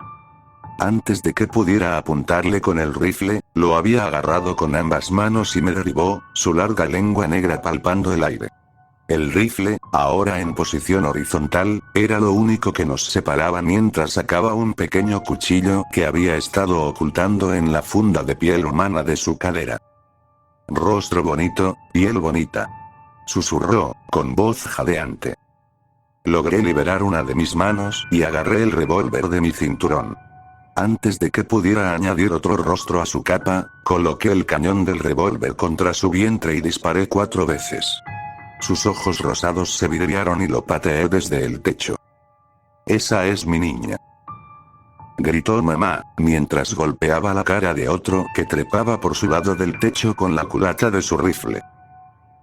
Antes de que pudiera apuntarle con el rifle, lo había agarrado con ambas manos y me derribó, su larga lengua negra palpando el aire. El rifle, ahora en posición horizontal, era lo único que nos separaba mientras sacaba un pequeño cuchillo que había estado ocultando en la funda de piel humana de su cadera. Rostro bonito, piel bonita, susurró, con voz jadeante. Logré liberar una de mis manos y agarré el revólver de mi cinturón. Antes de que pudiera añadir otro rostro a su capa, coloqué el cañón del revólver contra su vientre y disparé 4 veces. Sus ojos rosados se vidriaron y lo pateé desde el techo. «Esa es mi niña», gritó mamá, mientras golpeaba la cara de otro que trepaba por su lado del techo con la culata de su rifle.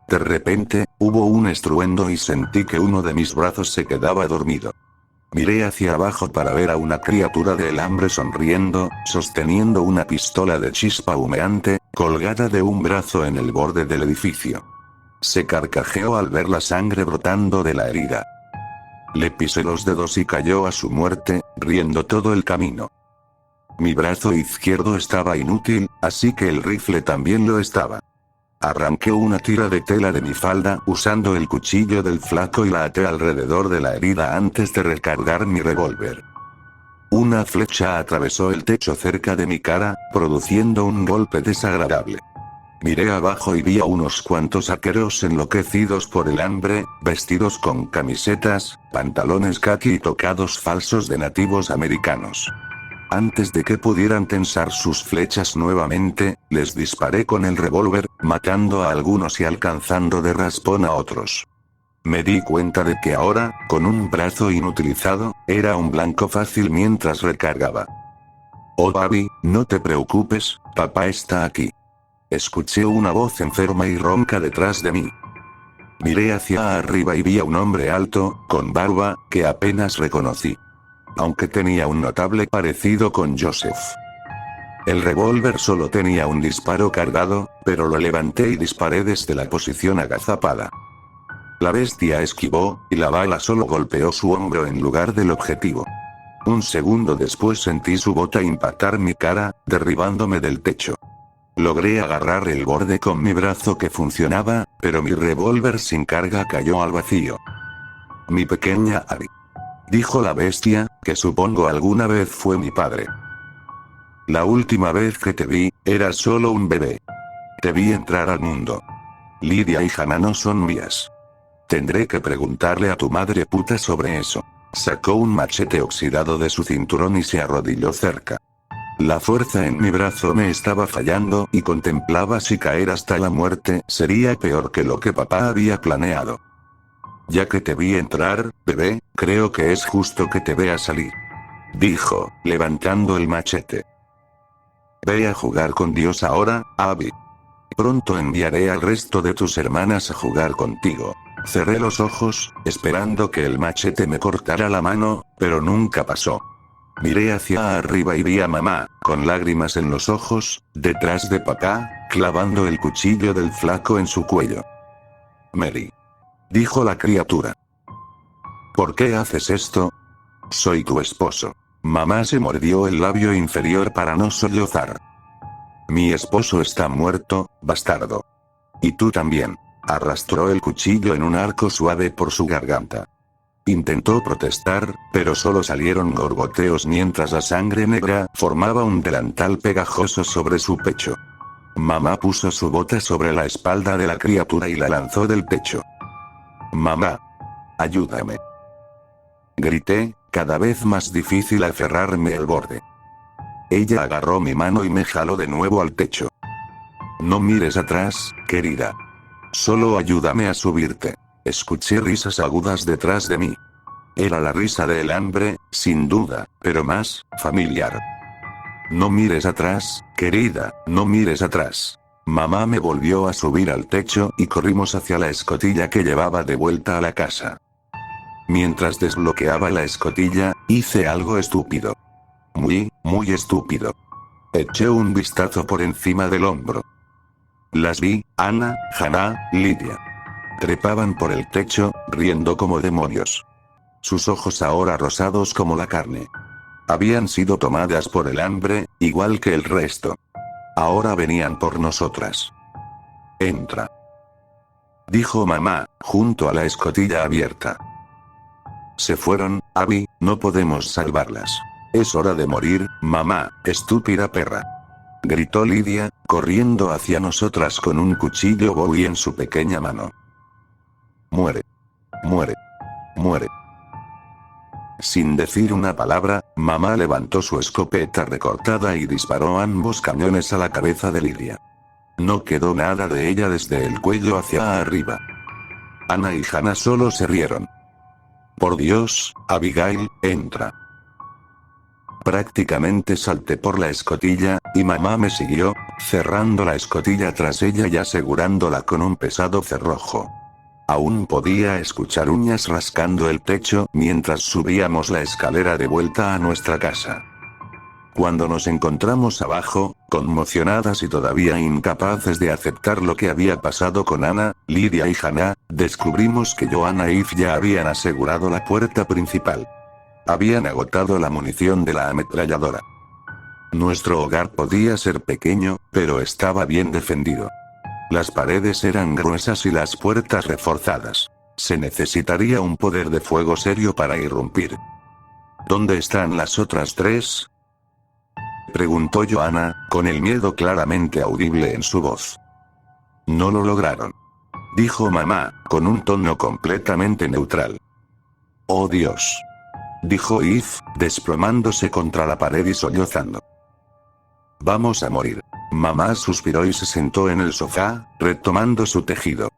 De repente, hubo un estruendo y sentí que uno de mis brazos se quedaba dormido. Miré hacia abajo para ver a una criatura de alambre sonriendo, sosteniendo una pistola de chispa humeante, colgada de un brazo en el borde del edificio. Se carcajeó al ver la sangre brotando de la herida. Le pisé los dedos y cayó a su muerte, riendo todo el camino. Mi brazo izquierdo estaba inútil, así que el rifle también lo estaba. Arranqué una tira de tela de mi falda usando el cuchillo del flaco y la até alrededor de la herida antes de recargar mi revólver. Una flecha atravesó el techo cerca de mi cara, produciendo un golpe desagradable. Miré abajo y vi a unos cuantos arqueros enloquecidos por el hambre, vestidos con camisetas, pantalones caqui y tocados falsos de nativos americanos. Antes de que pudieran tensar sus flechas nuevamente, les disparé con el revólver, matando a algunos y alcanzando de raspón a otros. Me di cuenta de que ahora, con un brazo inutilizado, era un blanco fácil mientras recargaba. «Oh Abby, no te preocupes, papá está aquí». Escuché una voz enferma y ronca detrás de mí. Miré hacia arriba y vi a un hombre alto, con barba, que apenas reconocí. Aunque tenía un notable parecido con Joseph. El revólver solo tenía un disparo cargado, pero lo levanté y disparé desde la posición agazapada. La bestia esquivó, y la bala solo golpeó su hombro en lugar del objetivo. Un segundo después sentí su bota impactar mi cara, derribándome del techo. Logré agarrar el borde con mi brazo que funcionaba, pero mi revólver sin carga cayó al vacío. «Mi pequeña Abby», dijo la bestia, que supongo alguna vez fue mi padre. «La última vez que te vi, eras solo un bebé. Te vi entrar al mundo. Lydia y Hannah no son mías. Tendré que preguntarle a tu madre puta sobre eso». Sacó un machete oxidado de su cinturón y se arrodilló cerca. La fuerza en mi brazo me estaba fallando y contemplaba si caer hasta la muerte sería peor que lo que papá había planeado. «Ya que te vi entrar, bebé, creo que es justo que te vea salir», dijo, levantando el machete. «Ve a jugar con Dios ahora, Abby. Pronto enviaré al resto de tus hermanas a jugar contigo». Cerré los ojos, esperando que el machete me cortara la mano, pero nunca pasó. Miré hacia arriba y vi a mamá, con lágrimas en los ojos, detrás de papá, clavando el cuchillo del flaco en su cuello. «Mary», dijo la criatura. «¿Por qué haces esto? Soy tu esposo». Mamá se mordió el labio inferior para no sollozar. «Mi esposo está muerto, bastardo. Y tú también». Arrastró el cuchillo en un arco suave por su garganta. Intentó protestar, pero solo salieron gorgoteos mientras la sangre negra formaba un delantal pegajoso sobre su pecho. Mamá puso su bota sobre la espalda de la criatura y la lanzó del techo. «Mamá. Ayúdame», grité, cada vez más difícil aferrarme al borde. Ella agarró mi mano y me jaló de nuevo al techo. «No mires atrás, querida. Solo ayúdame a subirte». Escuché risas agudas detrás de mí. Era la risa del hambre, sin duda, pero más familiar. «No mires atrás, querida, no mires atrás». Mamá me volvió a subir al techo y corrimos hacia la escotilla que llevaba de vuelta a la casa. Mientras desbloqueaba la escotilla, hice algo estúpido. Muy estúpido. Eché un vistazo por encima del hombro. Las vi, Anna, Hannah, Lydia. Trepaban por el techo, riendo como demonios. Sus ojos ahora rosados como la carne. Habían sido tomadas por el hambre, igual que el resto. Ahora venían por nosotras. «Entra», dijo mamá, junto a la escotilla abierta. «Se fueron, Abby, no podemos salvarlas. Es hora de morir, mamá, estúpida perra», gritó Lydia, corriendo hacia nosotras con un cuchillo Bowie en su pequeña mano. «Muere. Muere. Muere». Sin decir una palabra, mamá levantó su escopeta recortada y disparó ambos cañones a la cabeza de Lidia. No quedó nada de ella desde el cuello hacia arriba. Ana y Hannah solo se rieron. Por Dios, Abigail, entra. Prácticamente salté por la escotilla, y mamá me siguió, cerrando la escotilla tras ella y asegurándola con un pesado cerrojo. Aún podía escuchar uñas rascando el techo mientras subíamos la escalera de vuelta a nuestra casa. Cuando nos encontramos abajo, conmocionadas y todavía incapaces de aceptar lo que había pasado con Ana, Lidia y Hannah, descubrimos que Joanna y Eve ya habían asegurado la puerta principal. Habían agotado la munición de la ametralladora. Nuestro hogar podía ser pequeño, pero estaba bien defendido. Las paredes eran gruesas y las puertas reforzadas. Se necesitaría un poder de fuego serio para irrumpir. ¿Dónde están las otras tres?, preguntó Joanna, con el miedo claramente audible en su voz. No lo lograron, dijo mamá, con un tono completamente neutral. Oh Dios, dijo Eve, desplomándose contra la pared y sollozando. Vamos a morir. Mamá suspiró y se sentó en el sofá, retomando su tejido.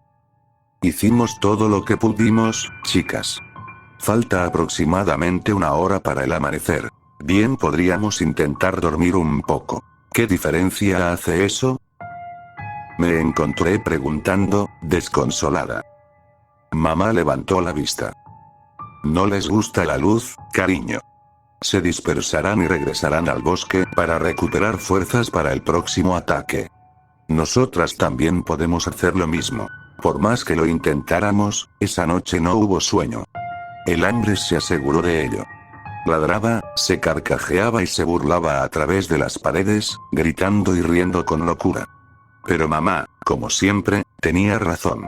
Hicimos todo lo que pudimos, chicas. Falta aproximadamente una hora para el amanecer. Bien, podríamos intentar dormir un poco. ¿Qué diferencia hace eso?, me encontré preguntando, desconsolada. Mamá levantó la vista. No les gusta la luz, cariño. Se dispersarán y regresarán al bosque para recuperar fuerzas para el próximo ataque. Nosotras también podemos hacer lo mismo. Por más que lo intentáramos, esa noche no hubo sueño. El hambre se aseguró de ello. Ladraba, se carcajeaba y se burlaba a través de las paredes, gritando y riendo con locura. Pero mamá, como siempre, tenía razón.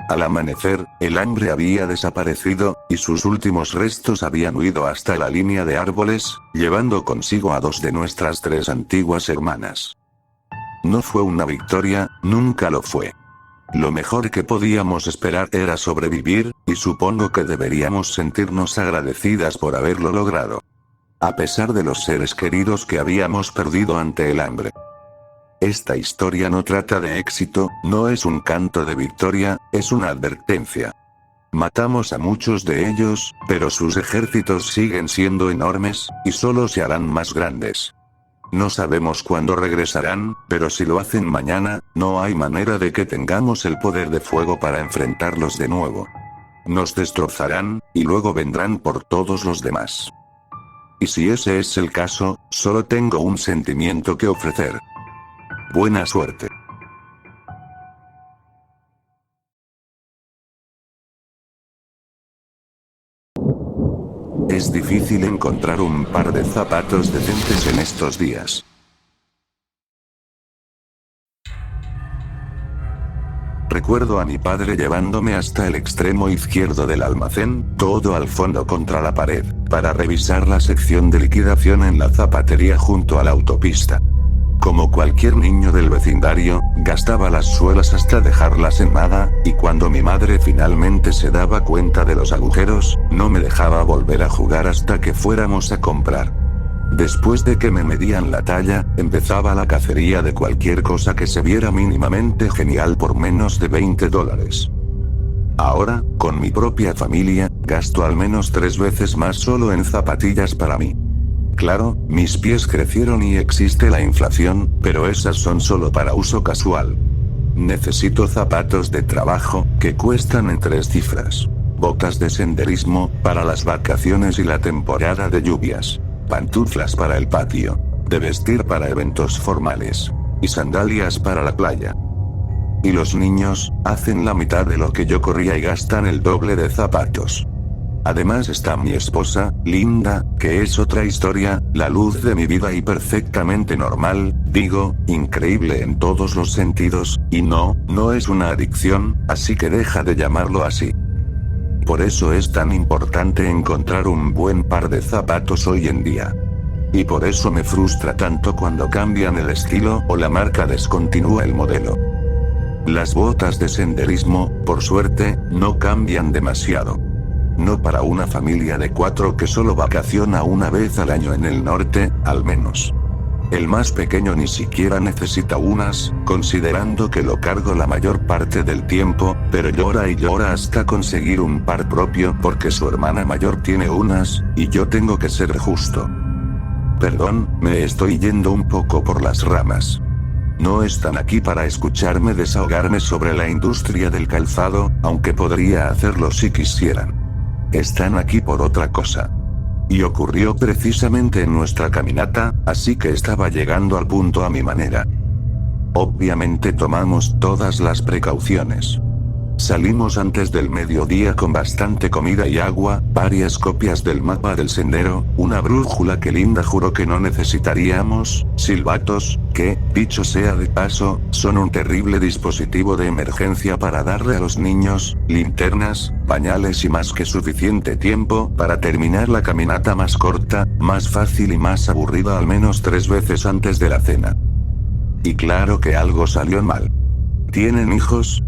Al amanecer, el hambre había desaparecido, y sus últimos restos habían huido hasta la línea de árboles, llevando consigo a dos de nuestras tres antiguas hermanas. No fue una victoria, nunca lo fue. Lo mejor que podíamos esperar era sobrevivir, y supongo que deberíamos sentirnos agradecidas por haberlo logrado. A pesar de los seres queridos que habíamos perdido ante el hambre. Esta historia no trata de éxito, no es un canto de victoria, es una advertencia. Matamos a muchos de ellos, pero sus ejércitos siguen siendo enormes, y solo se harán más grandes. No sabemos cuándo regresarán, pero si lo hacen mañana, no hay manera de que tengamos el poder de fuego para enfrentarlos de nuevo. Nos destrozarán, y luego vendrán por todos los demás. Y si ese es el caso, solo tengo un sentimiento que ofrecer. Buena suerte. Es difícil encontrar un par de zapatos decentes en estos días. Recuerdo a mi padre llevándome hasta el extremo izquierdo del almacén, todo al fondo contra la pared, para revisar la sección de liquidación en la zapatería junto a la autopista. Como cualquier niño del vecindario, gastaba las suelas hasta dejarlas en nada, y cuando mi madre finalmente se daba cuenta de los agujeros, no me dejaba volver a jugar hasta que fuéramos a comprar. Después de que me medían la talla, empezaba la cacería de cualquier cosa que se viera mínimamente genial por menos de $20. Ahora, con mi propia familia, gasto al menos 3 veces más solo en zapatillas para mí. Claro, mis pies crecieron y existe la inflación, pero esas son solo para uso casual. Necesito zapatos de trabajo, que cuestan en 3 cifras. Botas de senderismo, para las vacaciones y la temporada de lluvias. Pantuflas para el patio. De vestir para eventos formales. Y sandalias para la playa. Y los niños, hacen la mitad de lo que yo corría y gastan el doble de zapatos. Además está mi esposa, Linda, que es otra historia, la luz de mi vida y perfectamente normal, digo, increíble en todos los sentidos, y no es una adicción, así que deja de llamarlo así. Por eso es tan importante encontrar un buen par de zapatos hoy en día. Y por eso me frustra tanto cuando cambian el estilo o la marca descontinúa el modelo. Las botas de senderismo, por suerte, no cambian demasiado. no para una familia de 4 que solo vacaciona una vez al año en el norte, al menos. El más pequeño ni siquiera necesita unas, considerando que lo cargo la mayor parte del tiempo, pero llora y llora hasta conseguir un par propio porque su hermana mayor tiene unas, y yo tengo que ser justo. Perdón, me estoy yendo un poco por las ramas. No están aquí para escucharme desahogarme sobre la industria del calzado, aunque podría hacerlo si quisieran. Están aquí por otra cosa. Y ocurrió precisamente en nuestra caminata, así que estaba llegando al punto a mi manera. Obviamente tomamos todas las precauciones. Salimos antes del mediodía con bastante comida y agua, varias copias del mapa del sendero, una brújula que Linda juró que no necesitaríamos, silbatos, que, dicho sea de paso, son un terrible dispositivo de emergencia para darle a los niños, linternas, pañales y más que suficiente tiempo para terminar la caminata más corta, más fácil y más aburrida al menos 3 veces antes de la cena. Y claro que algo salió mal. ¿Tienen hijos?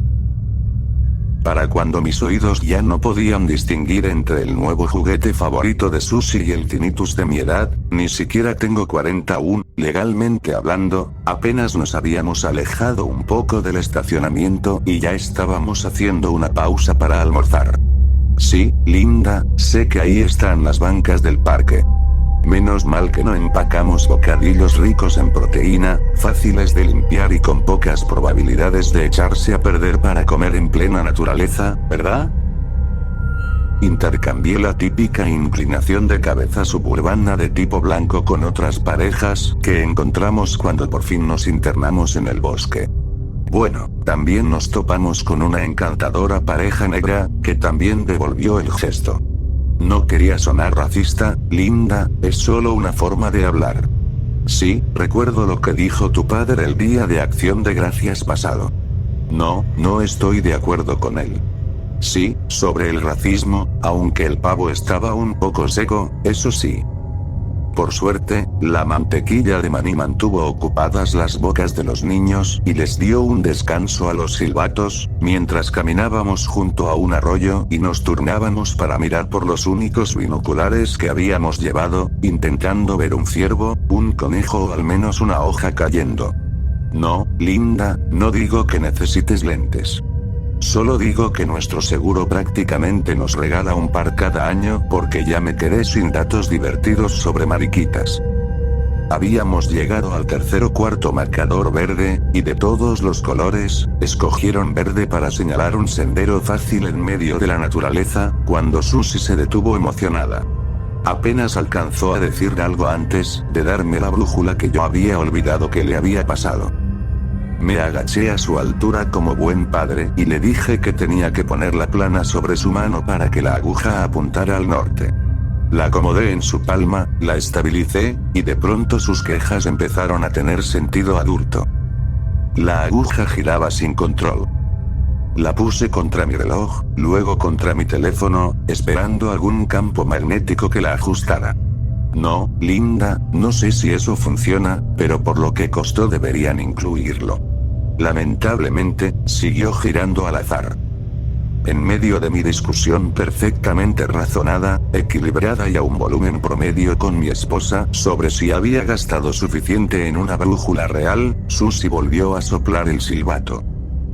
Para cuando mis oídos ya no podían distinguir entre el nuevo juguete favorito de Susie y el tinnitus de mi edad, ni siquiera tengo 40 aún, legalmente hablando, apenas nos habíamos alejado un poco del estacionamiento y ya estábamos haciendo una pausa para almorzar. Sí, Linda, sé que ahí están las bancas del parque. Menos mal que no empacamos bocadillos ricos en proteína, fáciles de limpiar y con pocas probabilidades de echarse a perder para comer en plena naturaleza, ¿verdad? Intercambié la típica inclinación de cabeza suburbana de tipo blanco con otras parejas que encontramos cuando por fin nos internamos en el bosque. Bueno, también nos topamos con una encantadora pareja negra, que también devolvió el gesto. No quería sonar racista, Linda, es solo una forma de hablar. Sí, recuerdo lo que dijo tu padre el día de Acción de Gracias pasado. No estoy de acuerdo con él. Sí, sobre el racismo, aunque el pavo estaba un poco seco, eso sí. Por suerte, la mantequilla de maní mantuvo ocupadas las bocas de los niños y les dio un descanso a los silbatos, mientras caminábamos junto a un arroyo y nos turnábamos para mirar por los únicos binoculares que habíamos llevado, intentando ver un ciervo, un conejo o al menos una hoja cayendo. No, Linda, no digo que necesites lentes. Solo digo que nuestro seguro prácticamente nos regala un par cada año porque ya me quedé sin datos divertidos sobre mariquitas. Habíamos llegado al tercer o cuarto marcador verde, y de todos los colores, escogieron verde para señalar un sendero fácil en medio de la naturaleza, cuando Susie se detuvo emocionada. Apenas alcanzó a decir algo antes de darme la brújula que yo había olvidado que le había pasado. Me agaché a su altura como buen padre y le dije que tenía que ponerla plana sobre su mano para que la aguja apuntara al norte. La acomodé en su palma, la estabilicé, y de pronto sus quejas empezaron a tener sentido adulto. La aguja giraba sin control. La puse contra mi reloj, luego contra mi teléfono, esperando algún campo magnético que la ajustara. No, Linda, no sé si eso funciona, pero por lo que costó deberían incluirlo. Lamentablemente, siguió girando al azar. En medio de mi discusión perfectamente razonada, equilibrada y a un volumen promedio con mi esposa sobre si había gastado suficiente en una brújula real, Susie volvió a soplar el silbato.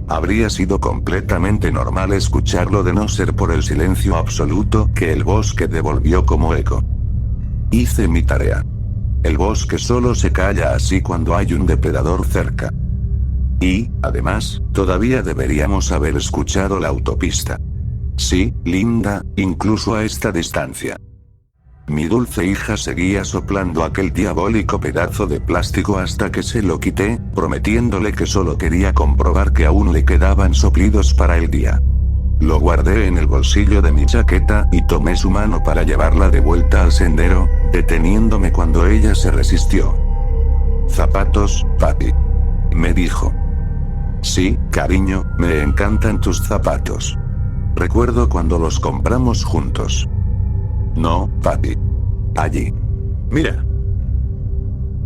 Habría sido completamente normal escucharlo de no ser por el silencio absoluto que el bosque devolvió como eco. Hice mi tarea. El bosque solo se calla así cuando hay un depredador cerca. Y, además, todavía deberíamos haber escuchado la autopista. Sí, Linda, incluso a esta distancia. Mi dulce hija seguía soplando aquel diabólico pedazo de plástico hasta que se lo quité, prometiéndole que solo quería comprobar que aún le quedaban soplidos para el día. Lo guardé en el bolsillo de mi chaqueta y tomé su mano para llevarla de vuelta al sendero, deteniéndome cuando ella se resistió. «Zapatos, papi», me dijo. «Sí, cariño, me encantan tus zapatos. Recuerdo cuando los compramos juntos». «No, papi. Allí. Mira».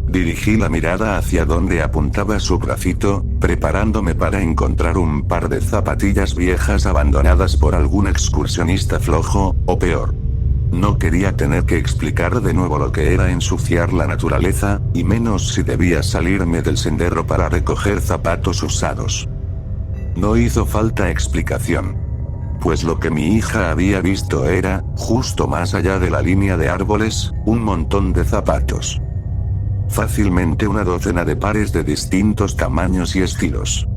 Dirigí la mirada hacia donde apuntaba su bracito, preparándome para encontrar un par de zapatillas viejas abandonadas por algún excursionista flojo, o peor. No quería tener que explicar de nuevo lo que era ensuciar la naturaleza, y menos si debía salirme del sendero para recoger zapatos usados. No hizo falta explicación. Pues lo que mi hija había visto era, justo más allá de la línea de árboles, un montón de zapatos. Fácilmente una docena de pares de distintos tamaños y estilos.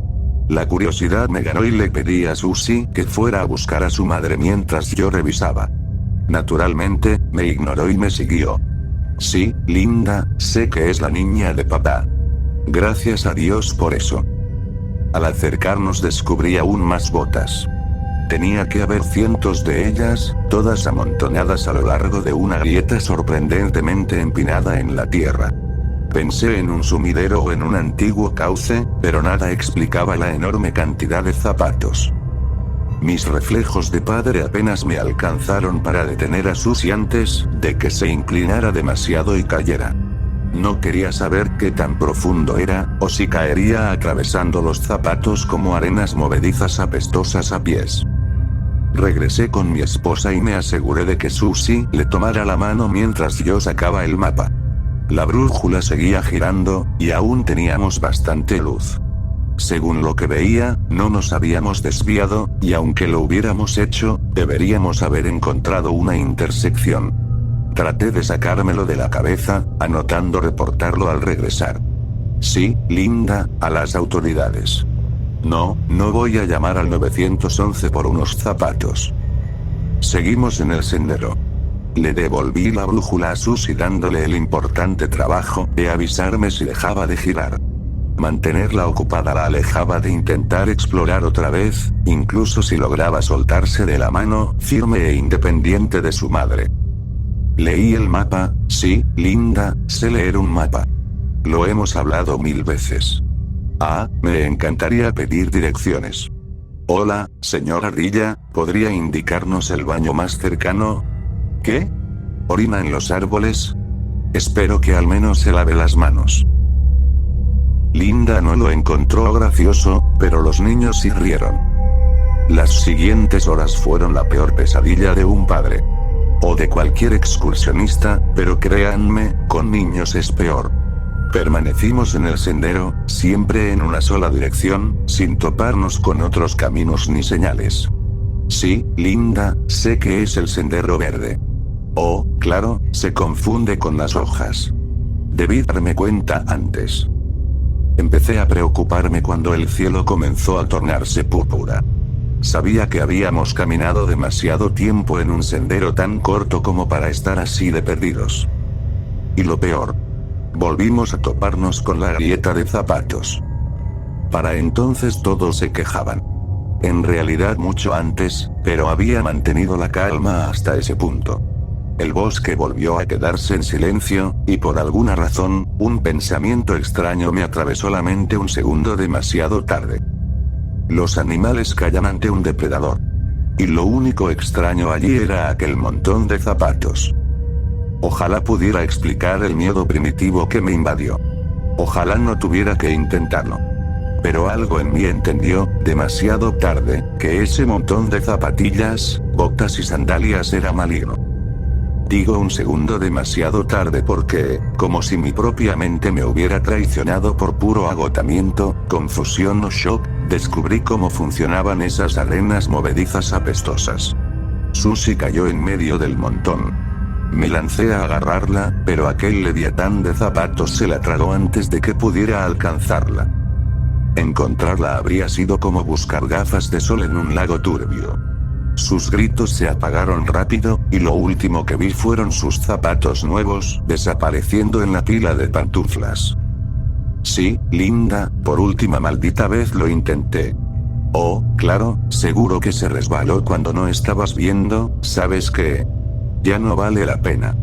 La curiosidad me ganó y le pedí a Susie que fuera a buscar a su madre mientras yo revisaba. Naturalmente, me ignoró y me siguió. Sí, Linda, sé que es la niña de papá. Gracias a Dios por eso. Al acercarnos descubrí aún más botas. Tenía que haber cientos de ellas, todas amontonadas a lo largo de una grieta sorprendentemente empinada en la tierra. Pensé en un sumidero o en un antiguo cauce, pero nada explicaba la enorme cantidad de zapatos. Mis reflejos de padre apenas me alcanzaron para detener a Susie antes de que se inclinara demasiado y cayera. No quería saber qué tan profundo era, o si caería atravesando los zapatos como arenas movedizas apestosas a pies. Regresé con mi esposa y me aseguré de que Susie le tomara la mano mientras yo sacaba el mapa. La brújula seguía girando, y aún teníamos bastante luz. Según lo que veía, no nos habíamos desviado, y aunque lo hubiéramos hecho, deberíamos haber encontrado una intersección. Traté de sacármelo de la cabeza, anotando reportarlo al regresar. Sí, Linda, a las autoridades. No voy a llamar al 911 por unos zapatos. Seguimos en el sendero. Le devolví la brújula a Susie dándole el importante trabajo de avisarme si dejaba de girar. Mantenerla ocupada la alejaba de intentar explorar otra vez, incluso si lograba soltarse de la mano firme e independiente de su madre. Leí el mapa. Sí, Linda, sé leer un mapa. Lo hemos hablado 1000 veces. Me encantaría pedir direcciones. Hola, señora Ardilla, ¿podría indicarnos el baño más cercano? ¿Qué? ¿Orina en los árboles? Espero que al menos se lave las manos. Linda no lo encontró gracioso, pero los niños sí rieron. Las siguientes horas fueron la peor pesadilla de un padre. O de cualquier excursionista, pero créanme, con niños es peor. Permanecimos en el sendero, siempre en una sola dirección, sin toparnos con otros caminos ni señales. Sí, Linda, sé que es el sendero verde. Oh, claro, se confunde con las hojas. Debí darme cuenta antes. Empecé a preocuparme cuando el cielo comenzó a tornarse púrpura. Sabía que habíamos caminado demasiado tiempo en un sendero tan corto como para estar así de perdidos. Y lo peor. Volvimos a toparnos con la grieta de zapatos. Para entonces todos se quejaban. En realidad mucho antes, pero había mantenido la calma hasta ese punto. El bosque volvió a quedarse en silencio, y por alguna razón, un pensamiento extraño me atravesó la mente un segundo demasiado tarde. Los animales callan ante un depredador. Y lo único extraño allí era aquel montón de zapatos. Ojalá pudiera explicar el miedo primitivo que me invadió. Ojalá no tuviera que intentarlo. Pero algo en mí entendió, demasiado tarde, que ese montón de zapatillas, botas y sandalias era maligno. Digo un segundo demasiado tarde porque, como si mi propia mente me hubiera traicionado por puro agotamiento, confusión o shock, descubrí cómo funcionaban esas arenas movedizas apestosas. Susie cayó en medio del montón. Me lancé a agarrarla, pero aquel leviatán de zapatos se la tragó antes de que pudiera alcanzarla. Encontrarla habría sido como buscar gafas de sol en un lago turbio. Sus gritos se apagaron rápido, y lo último que vi fueron sus zapatos nuevos, desapareciendo en la pila de pantuflas. Sí, Linda, por última maldita vez lo intenté. Oh, claro, seguro que se resbaló cuando no estabas viendo, ¿sabes qué? Ya no vale la pena.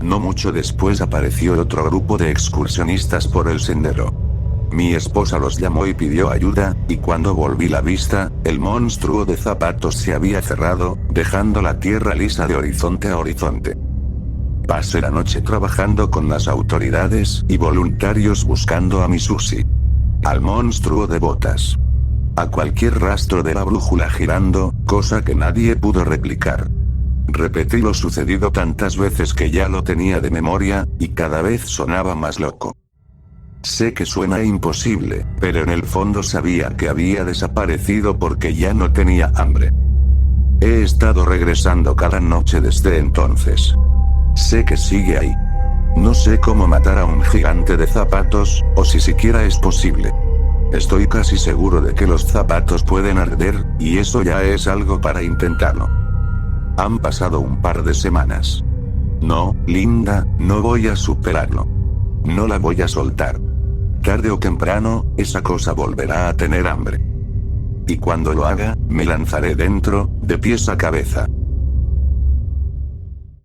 No mucho después apareció otro grupo de excursionistas por el sendero. Mi esposa los llamó y pidió ayuda, y cuando volví la vista, el monstruo de zapatos se había cerrado, dejando la tierra lisa de horizonte a horizonte. Pasé la noche trabajando con las autoridades y voluntarios buscando a mi Susie. Al monstruo de botas. A cualquier rastro de la brújula girando, cosa que nadie pudo replicar. Repetí lo sucedido tantas veces que ya lo tenía de memoria, y cada vez sonaba más loco. Sé que suena imposible, pero en el fondo sabía que había desaparecido porque ya no tenía hambre. He estado regresando cada noche desde entonces. Sé que sigue ahí. No sé cómo matar a un gigante de zapatos, o si siquiera es posible. Estoy casi seguro de que los zapatos pueden arder, y eso ya es algo para intentarlo. Han pasado un par de semanas. No, Linda, no voy a superarlo. No la voy a soltar. Tarde o temprano, esa cosa volverá a tener hambre. Y cuando lo haga, me lanzaré dentro, de pies a cabeza.